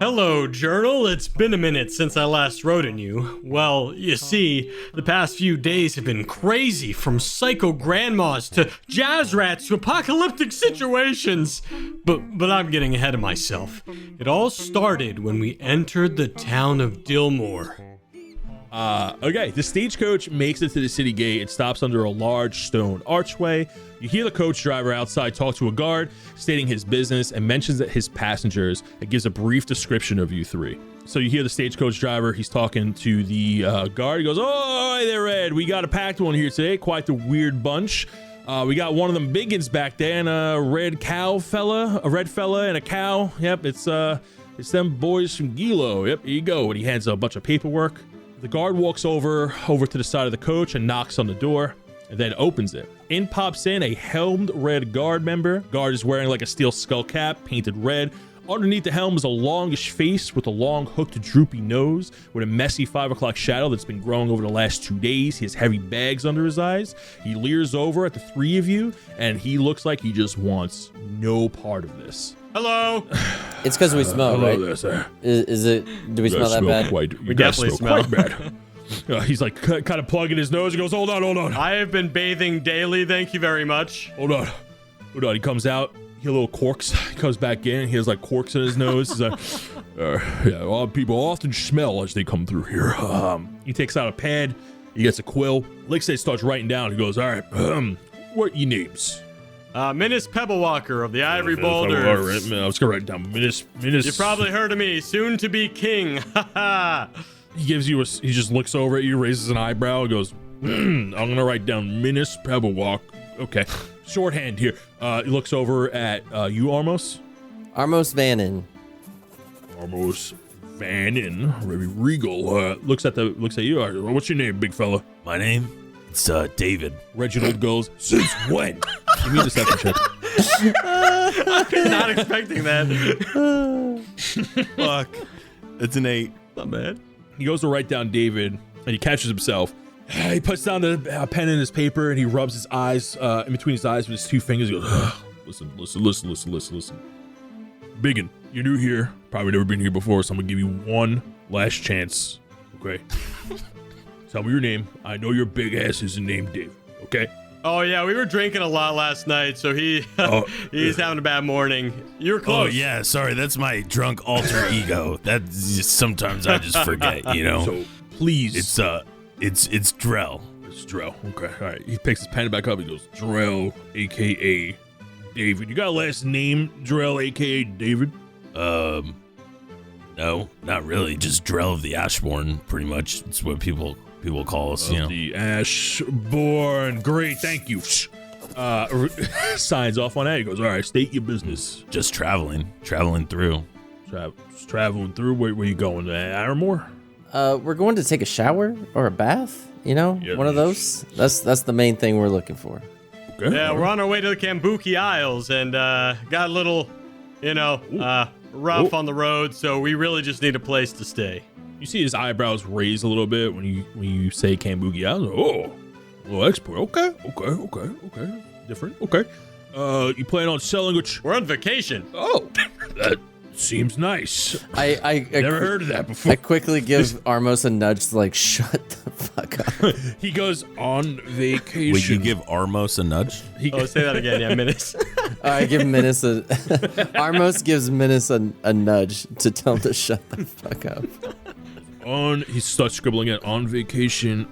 Hello, Journal. It's been a minute since I last wrote in you. Well, you see, the past few days have been crazy, from psycho grandmas to jazz rats to apocalyptic situations. But I'm getting ahead of myself. It all started when we entered the town of Dillmore. Okay, the stagecoach makes it to the city gate. It stops under a large stone archway. You hear the coach driver outside talk to a guard, stating his business, and mentions that his passengers. It gives a brief description of you three. So you hear the stagecoach driver. He's talking to the guard. He goes, "Oh, hey there, Ed. We got a packed one here today. Quite the weird bunch. We got one of them biggins back there, and a red fella, and a cow. Yep, it's them boys from Gilo. Yep, here you go." And he hands a bunch of paperwork. The guard walks over to the side of the coach and knocks on the door, and then opens it. In pops in a helmed red guard member. Guard is wearing like a steel skull cap, painted red. Underneath the helm is a longish face with a long hooked droopy nose with a messy 5 o'clock shadow that's been growing over the last 2 days. He has heavy bags under his eyes. He leers over at the three of you, and he looks like he just wants no part of this. Hello. It's because we smell, hello right? There, sir. Is it? Do we smell that bad? We definitely smell quite bad. He's like kind of plugging his nose. He goes, hold on. I have been bathing daily. Thank you very much. Hold on. He comes out. He has little corks. He comes back in. He has like corks in his nose. He's like, yeah, a lot of people often smell as they come through here. He takes out a pad. He gets a quill. Lixay starts writing down. He goes, all right, what are your names? Minis Pebblewalker of the Ivory Boulders. All right, I was gonna write it down. Minis. You probably heard of me, soon to be king. He gives you he just looks over at you, raises an eyebrow, and goes, I'm gonna write down Minis Pebblewalk. Okay, shorthand here. He looks over at you, Armos. Armos Vannin. Armos Vannin, very regal. Looks at you. What's your name, big fella? My name? It's David. Reginald goes, since when? Give me the second check. I was not expecting that. Fuck. It's an 8. Not bad. He goes to write down David, and he catches himself. He puts down the pen in his paper, and he rubs his eyes, in between his eyes with his 2 fingers. He goes, listen. Biggin, you're new here. Probably never been here before, so I'm gonna give you one last chance. Okay? Tell me your name. I know your big ass isn't named Dave. Okay? Oh yeah, we were drinking a lot last night, so he's having a bad morning. You were close. Oh yeah, sorry, that's my drunk alter ego. That just, sometimes I just forget, you know. So please, it's Drell. It's Drell. Okay, all right. He picks his pen back up. He goes, Drell, aka David. You got a last name, Drell, aka David? No, not really. Just Drell of the Ashbourne, pretty much. It's what people call us, you know. The Ashbourne. Great, thank you. Signs off on that. He goes, all right, state your business. Just traveling through. Traveling through. Where you going? Aramore? We're going to take a shower or a bath. You know, Yeah. one of those. That's the main thing we're looking for. Okay. Yeah, we're on our way to the Kambuki Isles, and got a little, rough on the road, so we really just need a place to stay. You see his eyebrows raise a little bit when you say Kambuki. I was like, oh, a little expert. Okay. Different. Okay. You plan on selling which? We're on vacation. Oh, that seems nice. I Never heard of that before. I quickly give Armos a nudge to like shut the fuck up. He goes on vacation. Would you give Armos a nudge? Say that again. Yeah, minutes. I give Minis Armos gives Minis a nudge to tell him to shut the fuck up. He starts scribbling it on vacation.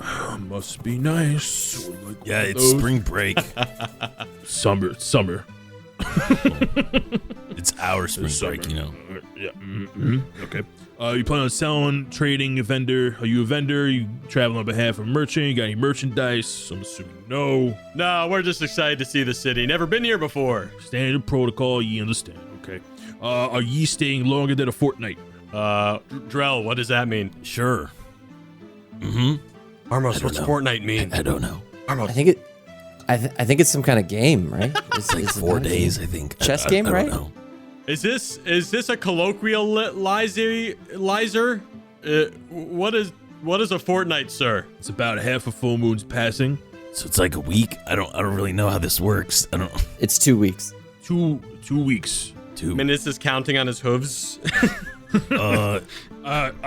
Must be nice. Like Yeah, it's spring break. Summer. It's our spring break, you know. Yeah. Mm-hmm. Okay. You plan on selling, trading, a vendor? Are you a vendor? You travel on behalf of a merchant? You got any merchandise? I'm assuming no. No, we're just excited to see the city. Never been here before. Standard protocol, ye understand. Okay. Are ye staying longer than a fortnight? Drell, what does that mean? Sure. Mm-hmm. Armos, what's Fortnite mean? I don't know. Armos. I think it's some kind of game, right? It's like 4 days, I think. Chess game, I right? don't know. Is this a colloquializer? What is a fortnight, sir? It's about half a full moon's passing. So it's like a week. I don't really know how this works. I don't. It's 2 weeks. 2 weeks. Minis is counting on his hooves. I'm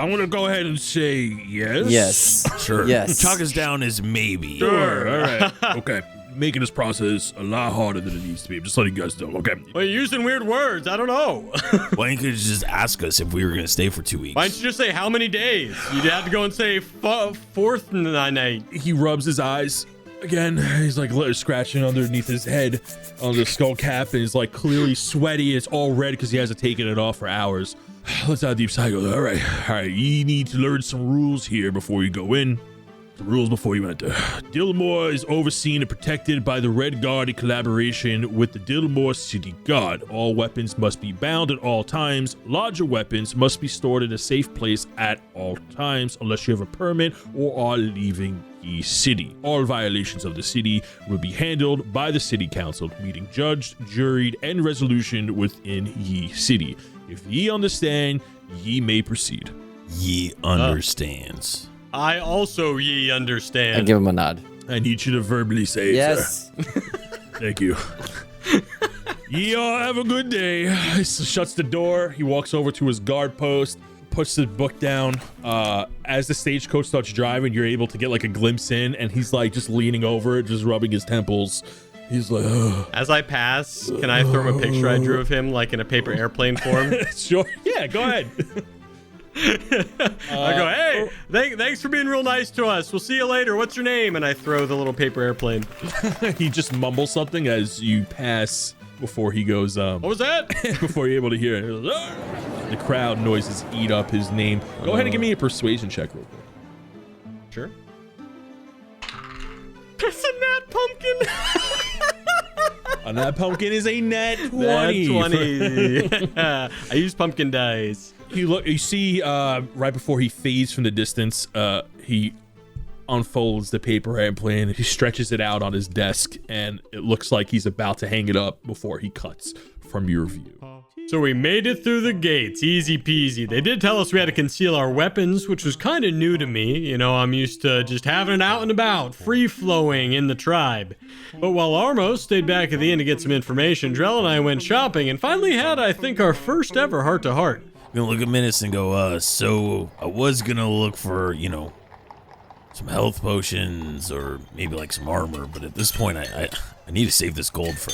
gonna go ahead and say yes. Yes. Sure. Yes. Chalk us down as maybe. Sure. All right. Okay. Making this process a lot harder than it needs to be. I'm just letting you guys know. Okay. Well, you're using weird words. I don't know. Why don't you just ask us if we were gonna stay for 2 weeks? Why don't you just say how many days? You'd have to go and say fourth night. He rubs his eyes again. He's like scratching underneath his head on the skull cap, and he's like clearly sweaty. It's all red because he hasn't taken it off for hours. Let's have a deep sigh. All right. You need to learn some rules here before you go in. The rules before you enter. Dillamore is overseen and protected by the Red Guard in collaboration with the Dillamore City Guard. All weapons must be bound at all times. Larger weapons must be stored in a safe place at all times unless you have a permit or are leaving the city. All violations of the city will be handled by the city council, meeting judged, juried, and resolution within ye city. If ye understand, ye may proceed. Ye understands. I also I understand. give him a nod. I need you to verbally say it, Yes. sir. Thank you. Ye all have a good day. He shuts the door. He walks over to his guard post, puts the book down. As the stagecoach starts driving, you're able to get like a glimpse in, and he's like just leaning over it, just rubbing his temples. He's like, oh. As I pass, can I throw him a picture I drew of him, like in a paper airplane form? Sure. Yeah, go ahead. I go, hey, thanks for being real nice to us. We'll see you later. What's your name? And I throw the little paper airplane. He just mumbles something as you pass before he goes, What was that? before you're able to hear it. He goes, "Ah." The crowd noises eat up his name. Go ahead and give me a persuasion check real quick. Sure. That's a nat pumpkin. And that pumpkin is a nat 20. Nat 20. I use pumpkin dice. You see right before he fades from the distance, he unfolds the paper airplane. He stretches it out on his desk, and it looks like he's about to hang it up before he cuts from your view. So we made it through the gates, easy peasy. They did tell us we had to conceal our weapons, which was kind of new to me. You know, I'm used to just having it out and about, free-flowing in the tribe. But while Armos stayed back at the inn to get some information, Drell and I went shopping and finally had, I think, our first ever heart-to-heart. I'm gonna look at Menace and go, so I was gonna look for, some health potions or maybe like some armor, but at this point I need to save this gold for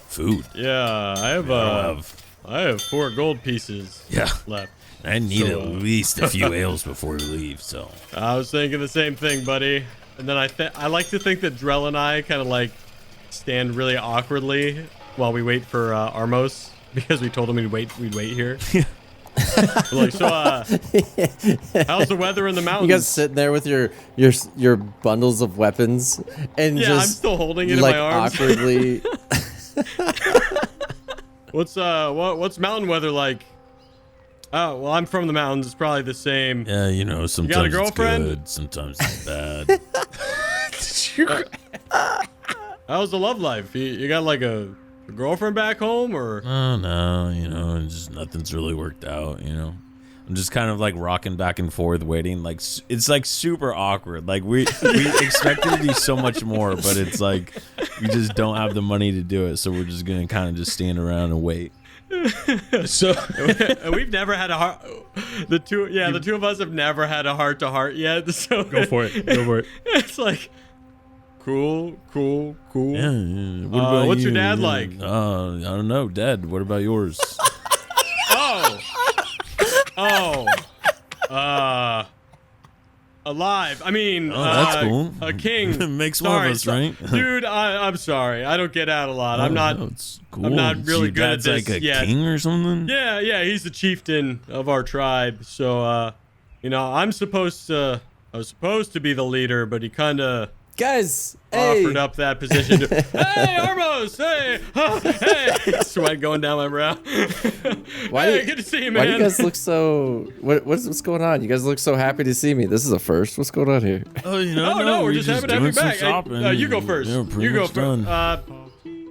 food. Yeah, I have 4 gold pieces left. I need at least a few ales before we leave, so. I was thinking the same thing, buddy. And then I like to think that Drell and I kind of like stand really awkwardly while we wait for Armos, because we told him we'd wait here. We're like, so how's the weather in the mountains? You guys sitting there with your bundles of weapons and I'm just still holding it like in my arms. awkwardly. What's mountain weather like? Oh, well, I'm from the mountains. It's probably the same. Yeah, sometimes You got a girlfriend? it's good, sometimes it's bad. How's the love life? You got like a girlfriend back home, or? Oh, no, just nothing's really worked out, I'm just kind of like rocking back and forth waiting. Like, it's like super awkward. Like we expected to do so much more, but it's like we just don't have the money to do it. So we're just going to kind of just stand around and wait. So we've never had a heart. The two of us have never had a heart to heart yet. So go for it. It's like cool. Yeah. What about what's you? your dad like? I don't know, Dad. What about yours? Alive. I mean, that's cool. A king. Makes one of us, right? Dude, I'm sorry. I don't get out a lot. I'm not. It's cool. I'm not really Your good at dad's this like a yet. king or something? Yeah. He's the chieftain of our tribe. So, I was supposed to be the leader, but he kind of Guys, hey. offered up that position to, hey, Armos, hey, sweat going down my brow. Good to see you, man. Why do you guys look so? What's going on? You guys look so happy to see me. This is a first. What's going on here? Oh, no, we're just happy to have you doing some back. shopping. You go first. Yeah, pretty You go much first. done.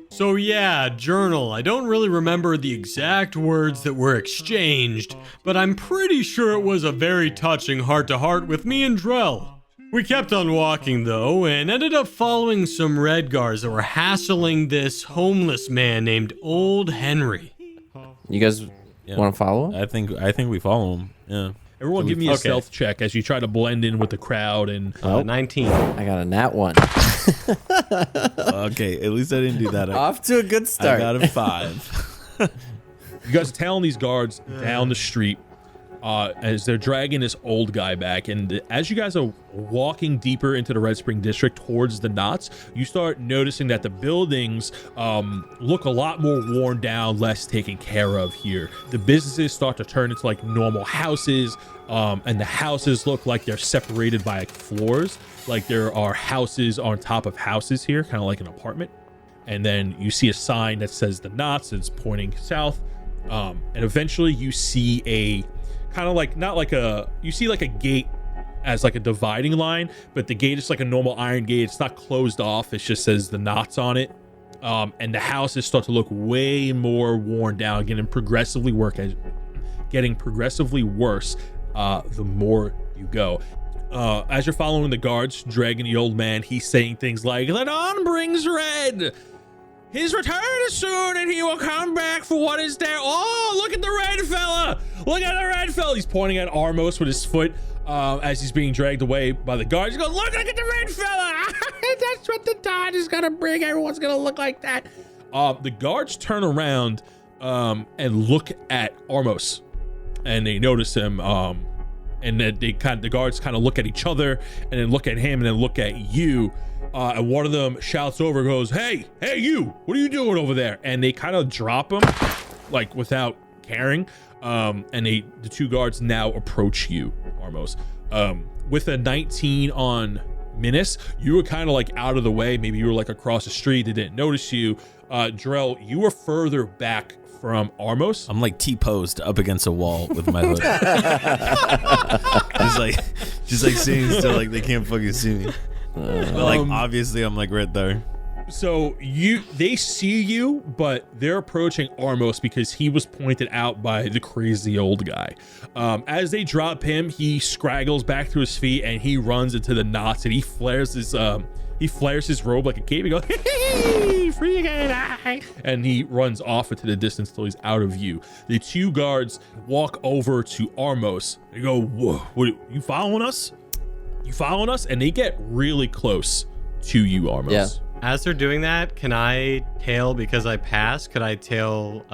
So yeah, journal. I don't really remember the exact words that were exchanged, but I'm pretty sure it was a very touching heart-to-heart with me and Drell. We kept on walking though, and ended up following some Redgars that were hassling this homeless man named Old Henry. You guys Yeah. Want to follow him? I think we follow him. Yeah. Everyone, give me a stealth check as you try to blend in with the crowd. And 19. I got a nat 1. Okay, at least I didn't do that. Off to a good I start. got a 5. you guys are tailing these guards down the street as they're dragging this old guy back. And as you guys are walking deeper into the Red Spring District towards the knots, you start noticing that the buildings look a lot more worn down, less taken care of here. The businesses start to turn into like normal houses, and the houses look like they're separated by floors. Like there are houses on top of houses here, kind of like an apartment. And then you see a sign that says the knots. It's pointing south. And eventually you see a kind of like, not like you see like a gate as like a dividing line, but the gate is like a normal iron gate. It's not closed off. It just says the knots on it. And the houses start to look way more worn down, getting progressively worse the more you go. As you're following the guards, dragging the old man, he's saying things like, "The dawn brings red. His return is soon, and he will come back for what is there. Oh, look at the red fella! Look at the red fella!" He's pointing at Armos with his foot as he's being dragged away by the guards. He goes, look at the red fella! That's what the dawn is gonna bring. Everyone's gonna look like that. The guards turn around and look at Armos, and they notice him. And then the guards kind of look at each other, and then look at him, and then look at you. And one of them shouts over, goes, hey, you, what are you doing over there? And they kind of drop him, like without caring. And the two guards now approach you, Armos. With a 19 on Menace, you were kind of like out of the way. Maybe you were like across the street. They didn't notice you. Drell, you were further back from Armos. I'm like T-posed up against a wall with my hood. just like sitting still, like they can't fucking see me. But like obviously I'm like right there. So they see you, but they're approaching Armos because he was pointed out by the crazy old guy. As they drop him, he scraggles back to his feet and he runs into the knots, and he flares his robe like a cape. He goes, hey, free again, and he runs off into the distance till he's out of view. The two guards walk over to Armos. They go, whoa, what, you following us? You following us? And they get really close to you, Armos. Yeah. As they're doing that, can I tail, because I passed, could I tail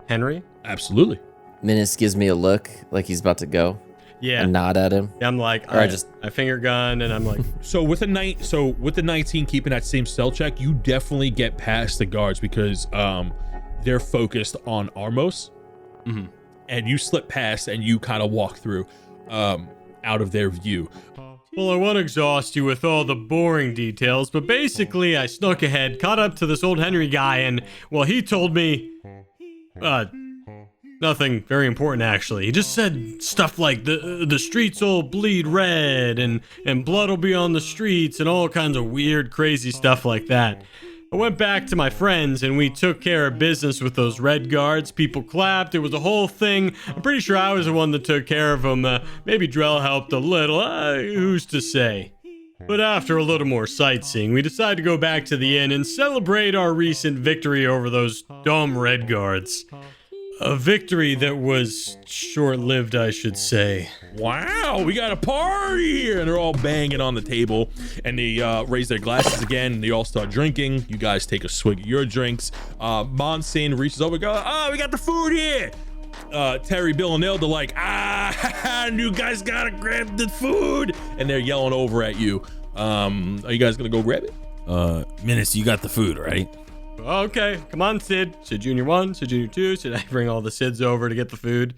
Henry? Absolutely. Menace gives me a look like he's about to go. Yeah. A nod at him. I'm like, Or I alright, just- I finger gun, and I'm like, So with the 19 keeping that same stealth check, you definitely get past the guards because they're focused on Armos. Mhm. And you slip past and you kind of walk through out of their view. well, I won't exhaust you with all the boring details, but basically I snuck ahead, caught up to this old Henry guy, and, well, he told me, nothing very important, actually. He just said stuff like the streets will bleed red and blood will be on the streets and all kinds of weird, crazy stuff like that. I went back to my friends and we took care of business with those red guards. People clapped. It was a whole thing. I'm pretty sure I was the one that took care of them. Maybe Drell helped a little. Who's to say? But after a little more sightseeing, we decided to go back to the inn and celebrate our recent victory over those dumb red guards. A victory that was short-lived, I should say. Wow, we got a party here. And they're all banging on the table and they raise their glasses again and they all start drinking. You guys take a swig of your drinks. Monson reaches over and goes, we got the food here. Terry, Bill, and Nilda like, you guys gotta grab the food. And they're yelling over at you. Are you guys gonna go grab it? Menace, you got the food, right? Okay, come on, Sid. Sid Jr. 1, Sid Jr. 2. Should I bring all the Sids over to get the food?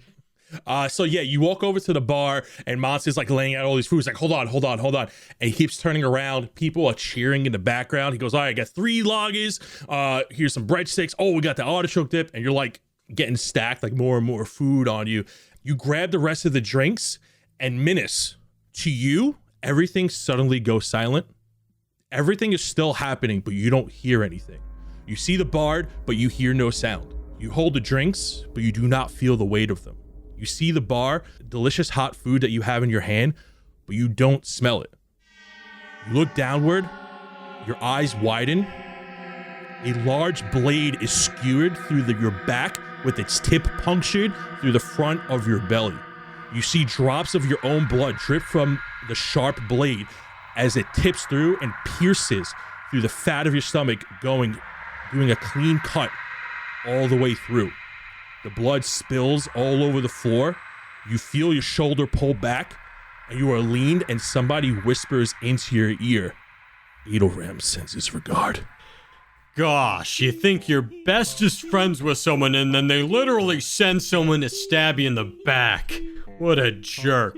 So yeah, you walk over to the bar and Monster's like laying out all these foods. Like, hold on. And he keeps turning around. People are cheering in the background. He goes, all right, I got 3 lagers. Here's some breadsticks. Oh, we got the artichoke dip. And you're like getting stacked, like more and more food on you. You grab the rest of the drinks, and Menace, to you, everything suddenly goes silent. Everything is still happening, but you don't hear anything. You see the bard, but you hear no sound. You hold the drinks, but you do not feel the weight of them. You see the bar, delicious hot food that you have in your hand, but you don't smell it. You look downward, your eyes widen, A large blade is skewered through your back with its tip punctured through the front of your belly. You see drops of your own blood drip from the sharp blade as it tips through and pierces through the fat of your stomach, doing a clean cut all the way through. The blood spills all over the floor. You feel your shoulder pull back, and you are leaned, and somebody whispers into your ear, Edelram sends his regard. Gosh, you think you're bestest friends with someone and then they literally send someone to stab you in the back. What a jerk.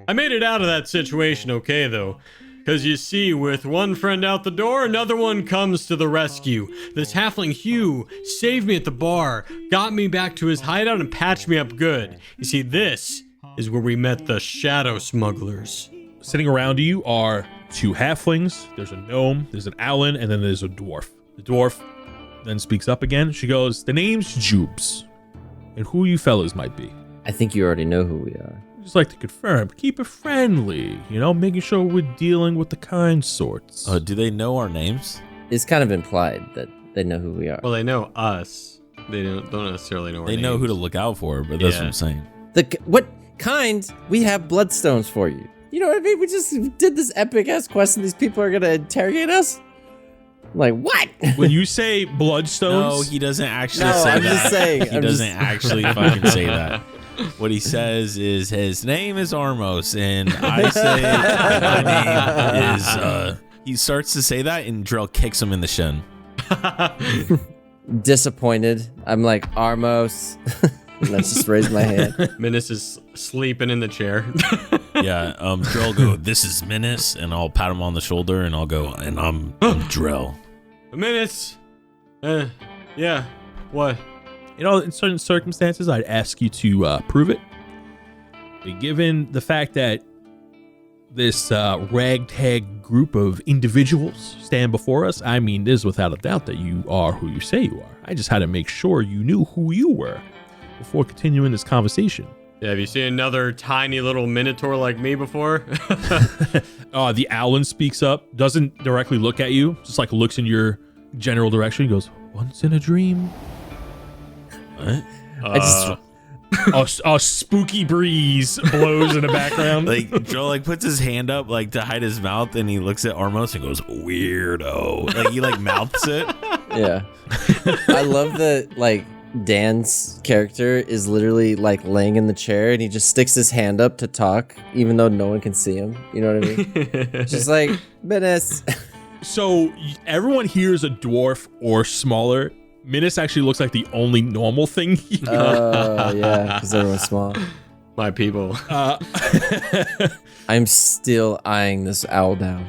I made it out of that situation okay, though. Because you see, with one friend out the door, another one comes to the rescue. This halfling Hugh saved me at the bar, got me back to his hideout, and patched me up good. You see, this is where we met the shadow smugglers. Sitting around you are 2 halflings, there's a gnome, there's an owlin, and then there's a dwarf. The dwarf then speaks up again. She goes, the name's Jubes, and who you fellas might be. I think you already know who we are. Just like to confirm, keep it friendly, making sure we're dealing with the kind sorts. Do they know our names? It's kind of implied that they know who we are. Well, they know us. They don't necessarily know our They names. know who to look out for, but that's what I'm saying. What kind? We have bloodstones for you. You know what I mean? We just did this epic-ass quest and these people are going to interrogate us? Like, what? When you say bloodstones... No, he doesn't actually No, say I'm that. just saying. He doesn't actually fucking say that. What he says is his name is Armos, and I say my name is... he starts to say that, and Drell kicks him in the shin. Disappointed. I'm like, Armos. And I just raised my hand. Minus is sleeping in the chair. Yeah, Drell go, this is Menace, and I'll pat him on the shoulder, and I'll go, and I'm Drell. Minus. Yeah. What? in certain circumstances, I'd ask you to prove it. But given the fact that this ragtag group of individuals stand before us, I mean, there's without a doubt that you are who you say you are. I just had to make sure you knew who you were before continuing this conversation. Yeah, have you seen another tiny little minotaur like me before? The Owlin speaks up, doesn't directly look at you, just like looks in your general direction. He goes, once in a dream. What? A spooky breeze blows in the background. Like Joe puts his hand up to hide his mouth, and he looks at Armos and goes, weirdo. He mouths it. Yeah. I love that Dan's character is literally laying in the chair and he just sticks his hand up to talk even though no one can see him. You know what I mean? Just like, Menace. So everyone here is a dwarf or smaller. Menace actually looks like the only normal thing here. Oh, yeah, because everyone's small. My people. I'm still eyeing this owl down.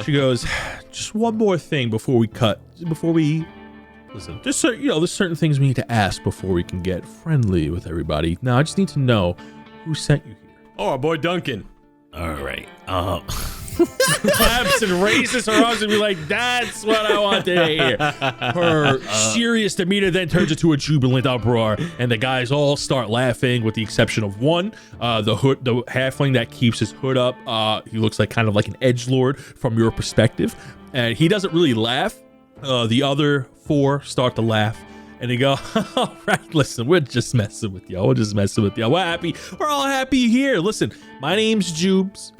She goes, just one more thing before we listen. There's certain things we need to ask before we can get friendly with everybody. Now, I just need to know who sent you here. Oh, our boy Duncan. All right. Claps and raises her arms and be like, that's what I want to hear. Her serious demeanor then turns into a jubilant uproar, and the guys all start laughing with the exception of one, the halfling that keeps his hood up. He looks kind of like an edgelord from your perspective, and he doesn't really laugh. The other 4 start to laugh, and they go, all right, listen, we're just messing with y'all. We're happy. We're all happy here. Listen, my name's Jubes.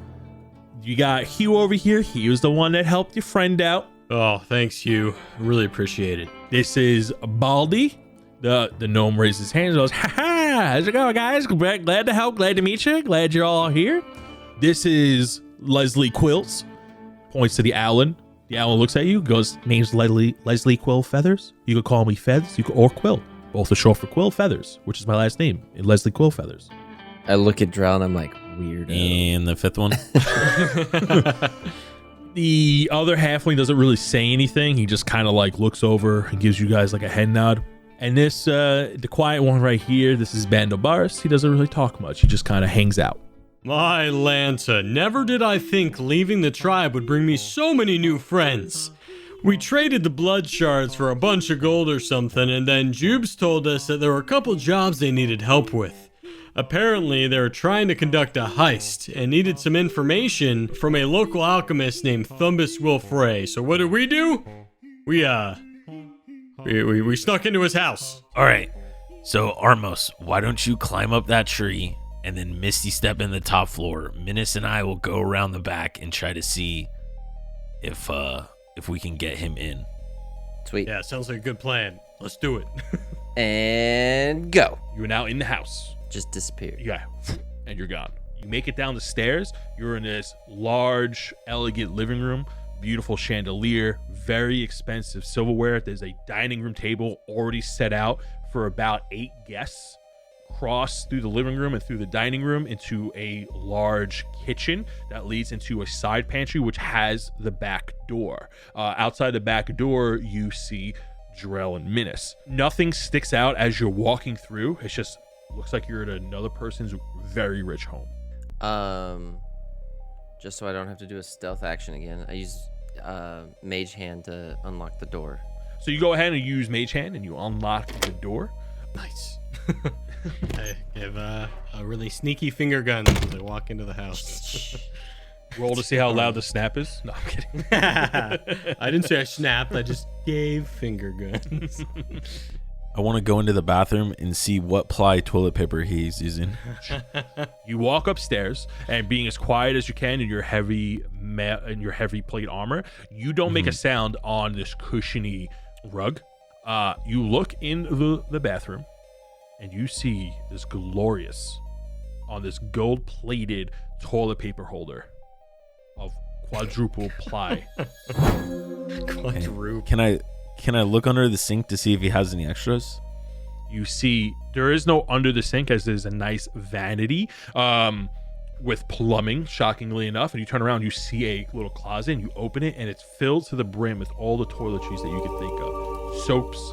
You got Hugh over here. He was the one that helped your friend out. Oh, thanks, Hugh. Really appreciate it. This is Baldy. The gnome raises his hands and goes, ha-ha, how's it going, guys? Glad to help. Glad to meet you. Glad you're all here. This is Leslie Quills. Points to the Owlin. The Owlin looks at you, goes, name's Leslie Quill Feathers. You could call me Feathers, or Quill. Both are short for Quill Feathers, which is my last name, Leslie Quill Feathers. I look at Drow and I'm like, weirdo. And the 5th one? The other halfling doesn't really say anything. He just kind of looks over and gives you guys a head nod. And this, the quiet one right here, this is Bandobaris. He doesn't really talk much. He just kind of hangs out. My Lanta, never did I think leaving the tribe would bring me so many new friends. We traded the blood shards for a bunch of gold or something, and then Jubes told us that there were a couple jobs they needed help with. Apparently, they were trying to conduct a heist and needed some information from a local alchemist named Thumbus Wilfrey. So what did? We We snuck into his house. All right. So, Armos, why don't you climb up that tree and then Misty step in the top floor? Minus and I will go around the back and try to see if we can get him in. Sweet. Yeah, sounds like a good plan. Let's do it. And go. You are now in the house. Just disappeared. Yeah, and you're gone. You make it down the stairs. You're in this large, elegant living room. Beautiful chandelier, very expensive silverware. There's a dining room table already set out for about 8 guests. Cross through the living room and through the dining room into a large kitchen that leads into a side pantry, which has the back door. Outside the back door, you see Drell and Minus. Nothing sticks out as you're walking through. It's just looks like you're at another person's very rich home. Just so I don't have to do a stealth action again, I use Mage Hand to unlock the door. So you go ahead and use Mage Hand and you unlock the door. Nice. I have a really sneaky finger gun as I walk into the house. Roll to see how loud the snap is. No, I'm kidding. I didn't say I snapped. I just gave finger guns. I want to go into the bathroom and see what ply toilet paper he's using. You walk upstairs and being as quiet as you can in your heavy plate armor, you don't make a sound on this cushiony rug. You look in the bathroom and you see this glorious on this gold-plated toilet paper holder of quadruple ply. Quadruple. Can I look under the sink to see if he has any extras? You see there is no under the sink as there's a nice vanity with plumbing, shockingly enough. And you turn around, you see a little closet and you open it and it's filled to the brim with all the toiletries that you could think of. Soaps,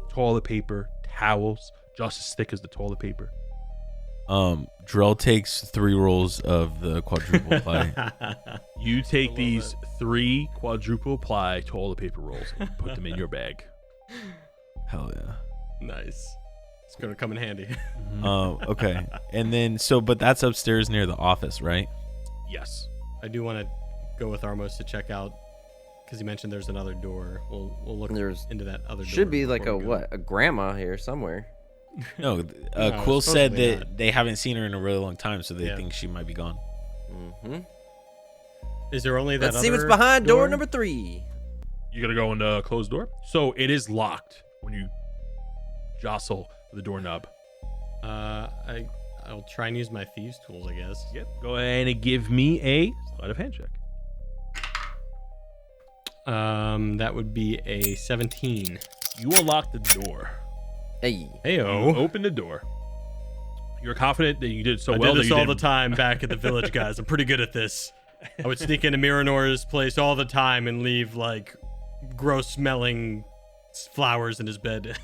toilet paper, towels, just as thick as the toilet paper. Drell takes 3 rolls of the quadruple ply. You take these 3 quadruple ply toilet paper rolls and put them in your bag. Hell yeah. Nice. It's going to come in handy. Okay. And then, but that's upstairs near the office, right? Yes. I do want to go with Armos to check out, because you mentioned there's another door. We'll look into that other door. Should be like a grandma here somewhere. No, No, Quill said supposedly that not. they haven't seen her in a really long time, so they Yeah. think she might be gone. Mm-hmm. Is there only that Let's see what's other behind door number 3. You're going to go in the closed door. So it is locked when you jostle the doorknob. I'll try and use my thieves tools, I guess. Yep. Go ahead and give me a sleight of hand check. That would be a 17. You unlock the door. Hey. You Heyo. open the door. You're confident that you did so I well did that this you all the didn't- time back at the village, guys. I'm pretty good at this. I would sneak into Miranor's place all the time and leave like gross smelling flowers in his bed.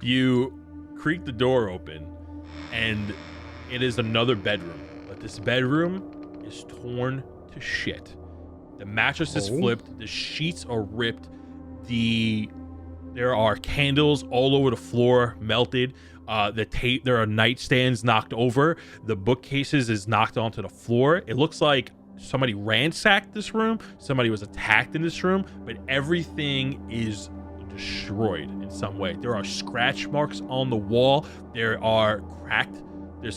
You creak the door open, and it is another bedroom. But this bedroom is torn to shit. The mattress is flipped. The sheets are ripped. There are candles all over the floor, melted. There are nightstands knocked over. The bookcases is knocked onto the floor. It looks like somebody ransacked this room. Somebody was attacked in this room, but everything is destroyed in some way. There are scratch marks on the wall. There's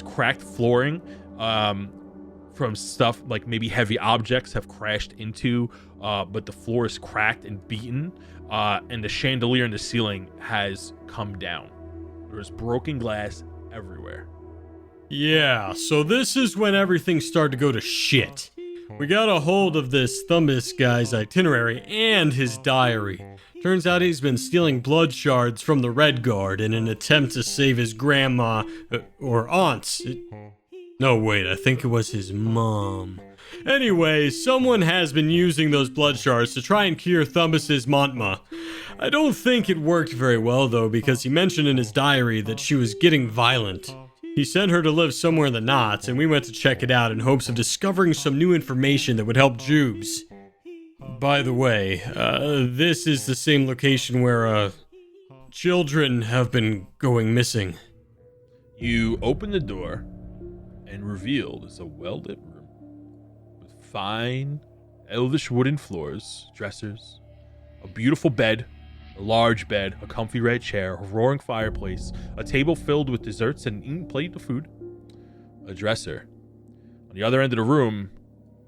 cracked flooring from stuff like maybe heavy objects have crashed into, but the floor is cracked and beaten, and the chandelier in the ceiling has come down. There's broken glass everywhere. Yeah, so this is when everything started to go to shit. We got a hold of this Thumbus guy's itinerary and his diary. Turns out he's been stealing blood shards from the Red Guard in an attempt to save his grandma, or aunts. No, wait, I think it was his mom. Anyway, someone has been using those blood shards to try and cure Thumbus's Montma. I don't think it worked very well, though, because he mentioned in his diary that she was getting violent. He sent her to live somewhere in the Knots, and we went to check it out in hopes of discovering some new information that would help Jubes. By the way, this is the same location where, children have been going missing. You open the door, and revealed is a well-lit room with fine, elvish wooden floors, dressers, A beautiful bed, a large bed, a comfy red chair, a roaring fireplace, a table filled with desserts and an plate of food, a dresser. On the other end of the room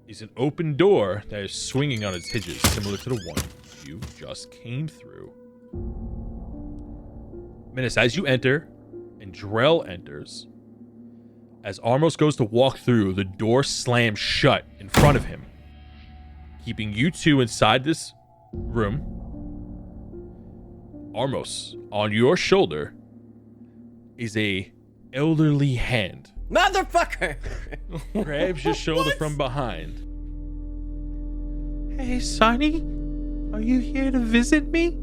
is an open door that is swinging on its hinges, similar to the one you just came through. Menace, as you enter, and Drell enters, as Armos goes to walk through, the door slams shut in front of him, keeping you two inside this room. Armos, on your shoulder is a elderly hand. Motherfucker! Grabs your shoulder from behind. Hey, Sonny, are you here to visit me?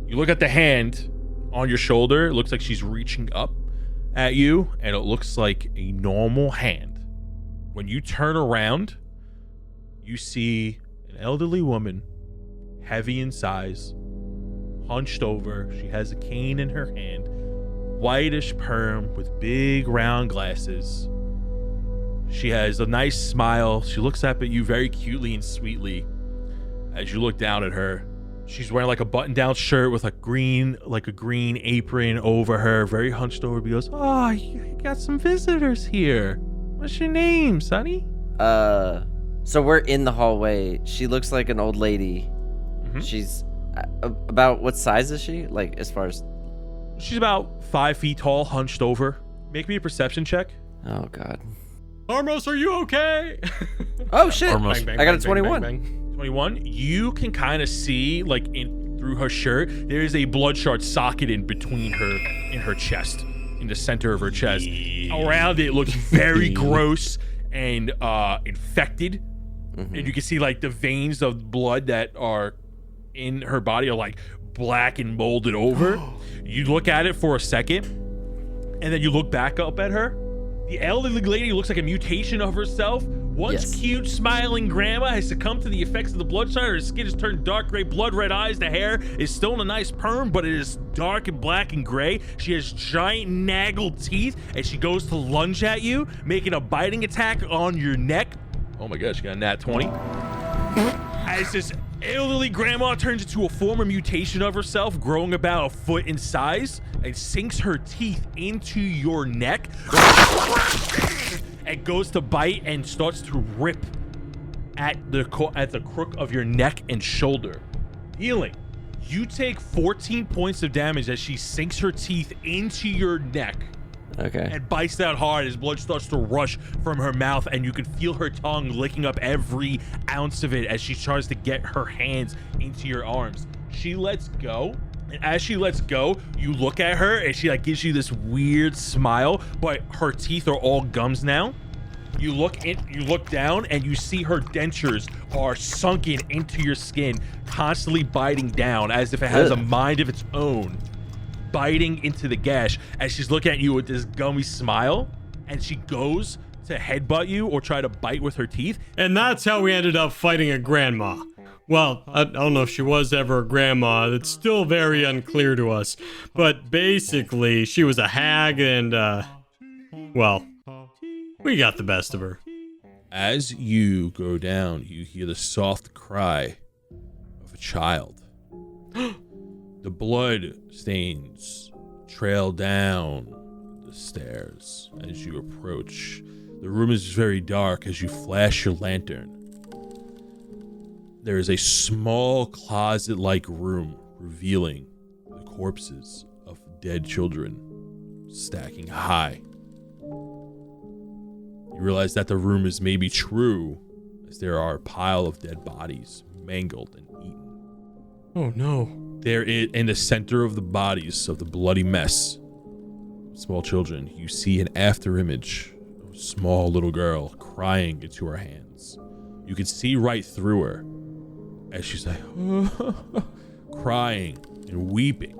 You look at the hand on your shoulder. It looks like she's reaching up at you, and it looks like a normal hand. When you turn around, you see an elderly woman, heavy in size, hunched over. She has a cane in her hand, whitish perm with big round glasses. She has a nice smile. She looks up at you very cutely and sweetly as you look down at her. She's wearing like a button-down shirt with a green apron over her, very hunched over. She goes, "Oh, you got some visitors here. What's your name, Sonny?" So we're in the hallway. She looks like an old lady. Mm-hmm. She's about, what size is she? Like, as far as... She's about 5 feet tall, hunched over. Make me a perception check. Oh, God. Armos, are you okay? Oh, shit. Armos. I got a 21. 21. You can kind of see, like, in through her shirt, there is a bloodshot socket in between her, in her chest, in the center of her chest. Around it looks very gross and infected. Mm-hmm. And you can see, like, the veins of blood that are in her body are, like, black and molded over. You look at it for a second, and then you look back up at her. The elderly lady looks like a mutation of herself. Once cute, smiling grandma has succumbed to the effects of the bloodshot. Her skin has turned dark gray, blood red eyes. The hair is still in a nice perm, but it is dark and black and gray. She has giant naggled teeth, and she goes to lunge at you, making a biting attack on your neck. Oh my gosh, she got a nat 20. As this elderly grandma turns into a former mutation of herself, growing about a foot in size, and sinks her teeth into your neck and goes to bite and starts to rip at the crook of your neck and shoulder. Healing. You take 14 points of damage as she sinks her teeth into your neck. Okay. And bites out hard as blood starts to rush from her mouth, and you can feel her tongue licking up every ounce of it as she tries to get her hands into your arms. She lets go, and as she lets go, you look at her, and she like gives you this weird smile, but her teeth are all gums now. You look down, and you see her dentures are sunken into your skin, constantly biting down as if it has a mind of its own. Biting into the gash as she's looking at you with this gummy smile, and she goes to headbutt you or try to bite with her teeth. And that's how we ended up fighting a grandma. Well, I don't know if she was ever a grandma. It's still very unclear to us. But basically, she was a hag and, well, we got the best of her. As you go down, you hear the soft cry of a child. The blood stains trail down the stairs as you approach. The room is very dark as you flash your lantern. There is a small closet-like room revealing the corpses of dead children stacking high. You realize that the room is maybe true, as there are a pile of dead bodies, mangled and eaten. Oh no. There in the center of the bodies of the bloody mess, small children, you see an after image of a small little girl crying into her hands. You can see right through her as she's like, crying and weeping.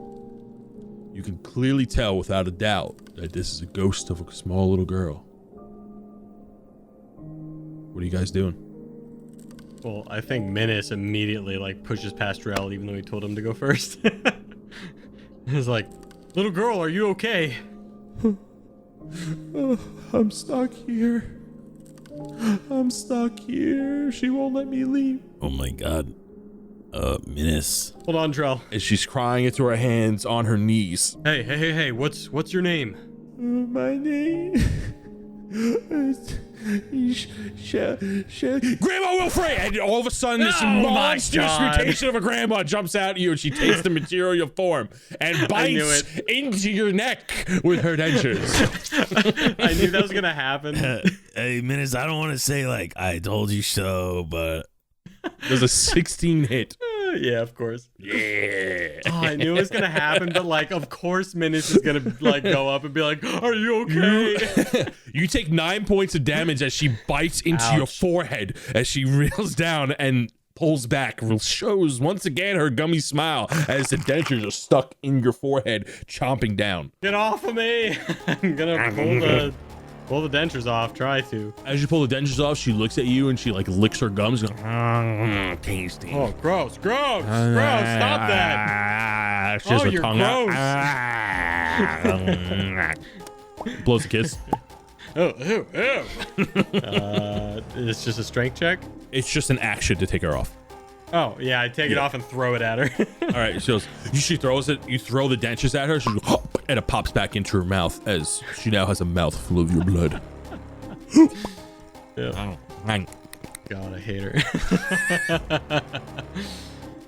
You can clearly tell without a doubt that this is a ghost of a small little girl. What are you guys doing? Well, I think Menace immediately pushes past Drell, even though he told him to go first. He's like, "Little girl, are you okay?" I'm stuck here. I'm stuck here. She won't let me leave. Oh my god. Menace. Hold on, Drell. As she's crying into her hands on her knees. Hey, what's your name? My name is Grandma Wilfrey! And all of a sudden, this monstrous mutation of a grandma jumps out at you, and she takes the material form and bites into your neck with her dentures. I knew that was gonna happen. Hey, Menace, I don't want to say like I told you so, but There's a 16 hit. Yeah, of course. Yeah. Oh, I knew it was gonna happen, but like, of course, Menace is gonna like go up and be like, "Are you okay?" You take 9 points of damage as she bites into your forehead as she reels down and pulls back, shows once again her gummy smile as the dentures are stuck in your forehead, chomping down. Get off of me! I'm gonna pull the dentures off. Try to. As you pull the dentures off, she looks at you and she like licks her gums, going, tasty. Oh, gross! Stop that! She has her you're tongue out. Blows a kiss. Ew. It's just a strength check. It's just an action to take her off. Oh yeah, I take it off and throw it at her. All right, she throws it. You throw the dentures at her, she goes, and it pops back into her mouth as she now has a mouth full of your blood. God, I hate her.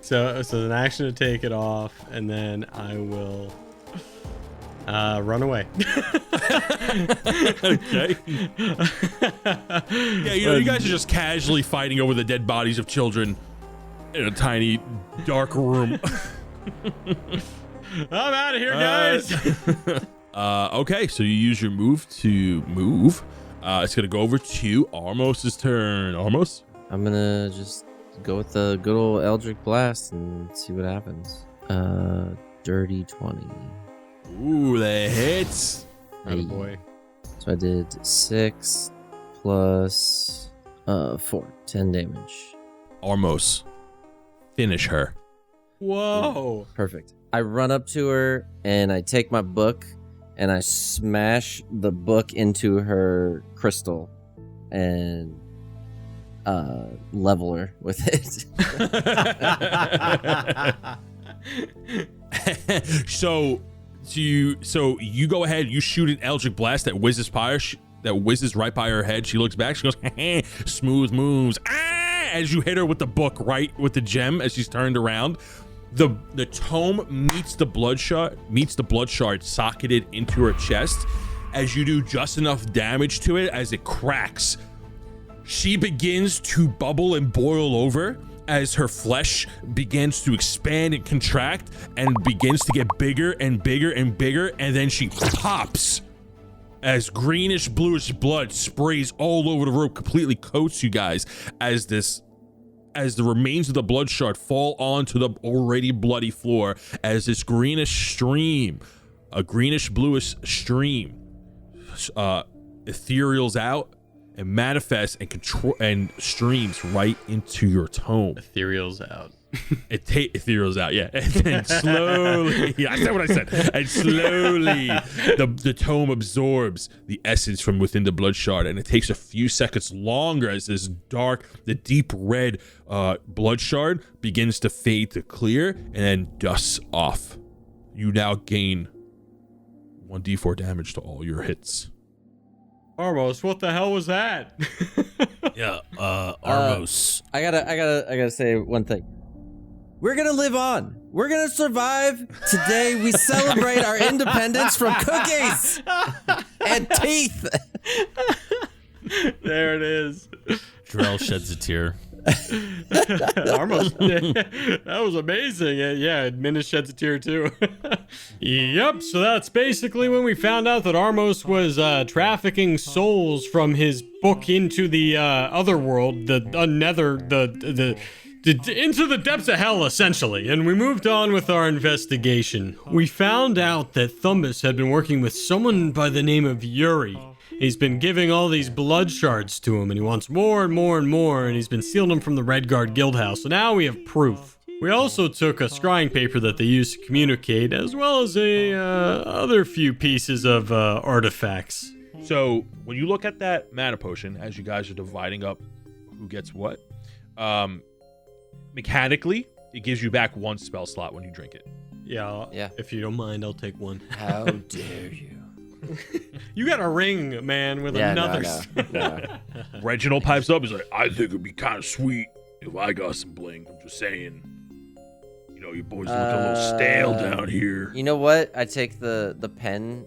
So it's an action to take it off, and then I will run away. Okay. Yeah, you guys are just casually fighting over the dead bodies of children in a tiny, dark room. I'm out of here, guys. Okay, so you use your move to move. It's gonna go over to Armos' turn. Armos? I'm gonna just go with the good old Eldritch Blast and see what happens. Dirty 20. Ooh, that hits. Oh boy. So I did 6 plus 4, 10 damage. Armos, finish her. Whoa. Perfect. I run up to her and I take my book and I smash the book into her crystal and level her with it. So you go ahead, you shoot an Eldritch Blast that whizzes right by her head. She looks back, she goes, smooth moves. As you hit her with the book, right with the gem, as she's turned around, the tome meets the blood shard socketed into her chest. As you do just enough damage to it, as it cracks, she begins to bubble and boil over as her flesh begins to expand and contract and begins to get bigger and bigger and bigger, and then she pops as greenish bluish blood sprays all over the room, completely coats you guys as the remains of the blood shard fall onto the already bloody floor, as this greenish stream, a greenish bluish stream, ethereals out and manifests and streams right into your tome. Ethereal's out. Ethereal's out, yeah. And then slowly, yeah, I said what I said. And slowly, the tome absorbs the essence from within the blood shard, and it takes a few seconds longer as the deep red blood shard begins to fade to clear and then dusts off. You now gain 1d4 damage to all your hits. Armos, what the hell was that? Yeah, Armos. I gotta say one thing. We're gonna live on. We're gonna survive. Today we celebrate our independence from cookies and teeth. There it is. Drell sheds a tear. Armos, that was amazing. Yeah, Menace sheds a tear too. Yep, so that's basically when we found out that Armos was trafficking souls from his book into the other world, the nether, into the depths of hell, essentially, and we moved on with our investigation. We found out that Thumbus had been working with someone by the name of Yuri. He's been giving all these blood shards to him, and he wants more and more and more, and he's been stealing them from the Redguard Guildhouse, so now we have proof. We also took a scrying paper that they used to communicate, as well as other few pieces of artifacts. So when you look at that mana potion, as you guys are dividing up who gets what, mechanically, It gives you back 1 spell slot when you drink it. Yeah. If you don't mind, I'll take one. How dare you? You got a ring, man, with another. No. Reginald pipes up. He's like, I think it'd be kind of sweet if I got some bling. I'm just saying. You know, you boys look a little stale down here. You know what? I take the pen,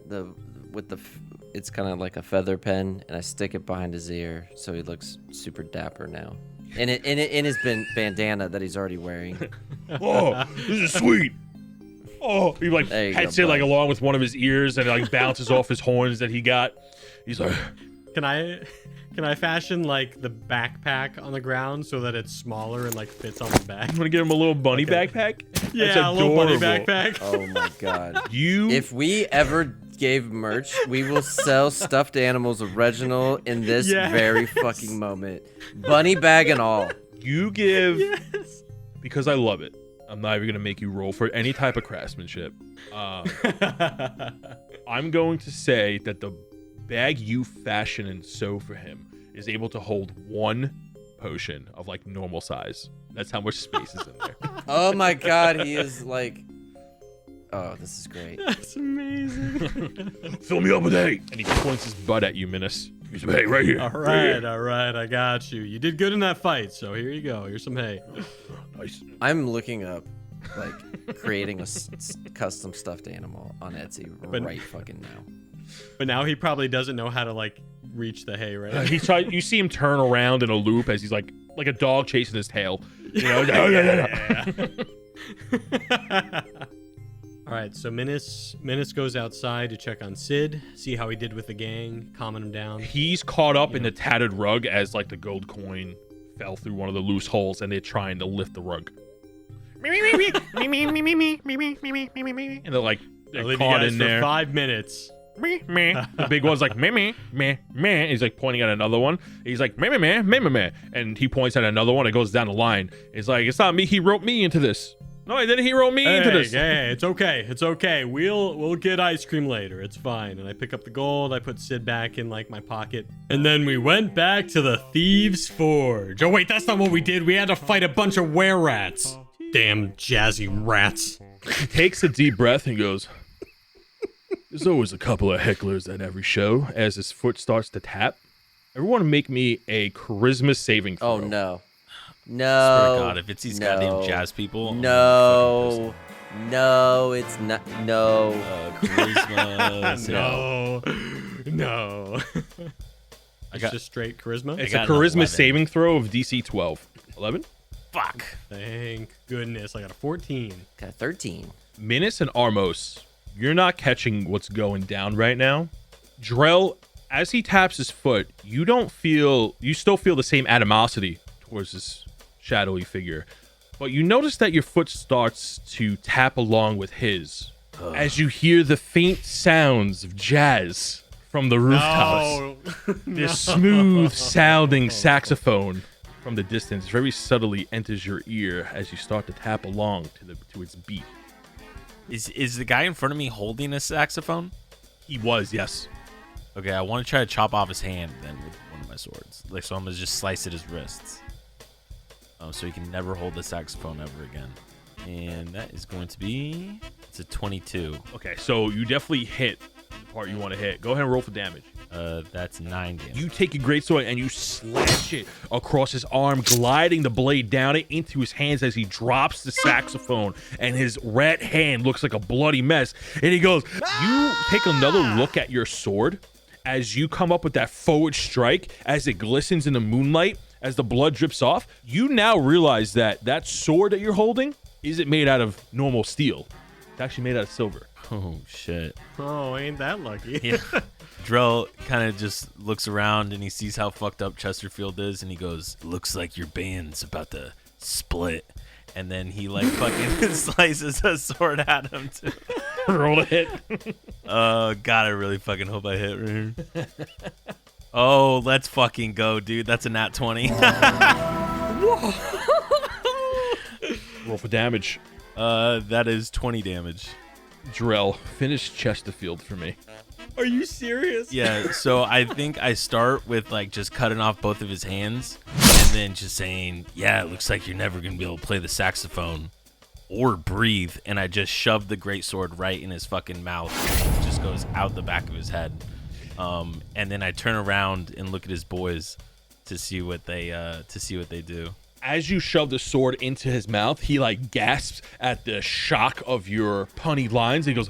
it's kind of like a feather pen, and I stick it behind his ear so he looks super dapper now. In his bandana that he's already wearing. Oh, this is sweet. Oh, he like There you hits go, it like bud. along with one of his ears and it like bounces off his horns that he got. He's like, Can I fashion like the backpack on the ground so that it's smaller and like fits on the back? I'm gonna give him a little bunny backpack. Yeah, That's a little bunny adorable. backpack. Oh my god. You If we ever gave merch, we will sell stuffed animals of Reginald in this Yes. very fucking moment. Bunny bag and all. You give Yes. because I love it. I'm not even gonna make you roll for any type of craftsmanship. I'm going to say that the bag you fashion and sew for him is able to hold 1 potion of like normal size. That's how much space is in there. Oh my god, he is like... Oh, this is great. That's amazing. Fill me up with hay. And he points his butt at you, Minas. Here's some hay right here. All Right right, I got you. You did good in that fight, so here you go. Here's some hay. here. Nice. I'm looking up, like, creating a custom stuffed animal on Etsy right fucking now. But now he probably doesn't know how to like reach the hay, right? You see him turn around in a loop as he's like a dog chasing his tail. You know? All right, so Minas goes outside to check on Sid, see how he did with the gang, calming him down. He's caught up in the tattered rug as like the gold coin fell through one of the loose holes and they're trying to lift the rug. And they're like I'll they're leave you caught guys in for there. 5 minutes. The big one's like meh. He's like pointing at another one. He's like meh, and he points at another one. It goes down the line. He's like, it's not me. He wrote me into this. No, he didn't. He wrote me into this. Hey, it's okay. It's okay. We'll get ice cream later. It's fine. And I pick up the gold. I put Sid back in like my pocket. And then we went back to the Thieves' Forge. Oh wait, that's not what we did. We had to fight a bunch of were-rats. Damn jazzy rats. He takes a deep breath and goes, there's always a couple of hecklers at every show. As his foot starts to tap, everyone make me a charisma saving throw. Oh no. Swear No. to God, if it's these goddamn jazz people. No. No, it's not. No. Charisma. No. It's got- just straight charisma. It's got a an charisma 11. saving throw of DC 12. 11? Fuck. Thank goodness. I got a 14. Got 13. Minas and Armos, you're not catching what's going down right now. Drell, as he taps his foot, you still feel the same animosity towards this shadowy figure. But you notice that your foot starts to tap along with his as you hear the faint sounds of jazz from the rooftops. This smooth sounding saxophone from the distance very subtly enters your ear as you start to tap along to its beat. Is the guy in front of me holding a saxophone? He was, yes. Okay, I want to try to chop off his hand then with one of my swords. Like, so I'm gonna just slice at his wrists. So he can never hold the saxophone ever again. And that is going to be, it's a 22. Okay, so you definitely hit the part you want to hit. Go ahead and roll for damage. That's 9 damage. You take your greatsword and you slash it across his arm, gliding the blade down it into his hands as he drops the saxophone, and his red hand looks like a bloody mess. And he goes, you take another look at your sword as you come up with that forward strike as it glistens in the moonlight, as the blood drips off. You now realize that that sword that you're holding isn't made out of normal steel. It's actually made out of silver. Oh, shit. Oh, ain't that lucky. Yeah. Drell kind of just looks around and he sees how fucked up Chesterfield is, and he goes, looks like your band's about to split. And then he like fucking slices a sword at him too. Roll a hit. Oh God, I really fucking hope I hit right here. Oh, let's fucking go, dude. That's a nat 20. Roll for damage. That is 20 damage. Drell, finish Chesterfield for me. Are you serious? Yeah, so I think I start with like just cutting off both of his hands and then just saying, yeah, it looks like you're never going to be able to play the saxophone. or breathe, and I just shoved the greatsword right in his fucking mouth. It just goes out the back of his head. And then I turn around and look at his boys to see what they do. As you shove the sword into his mouth, he like gasps at the shock of your punny lines. He goes,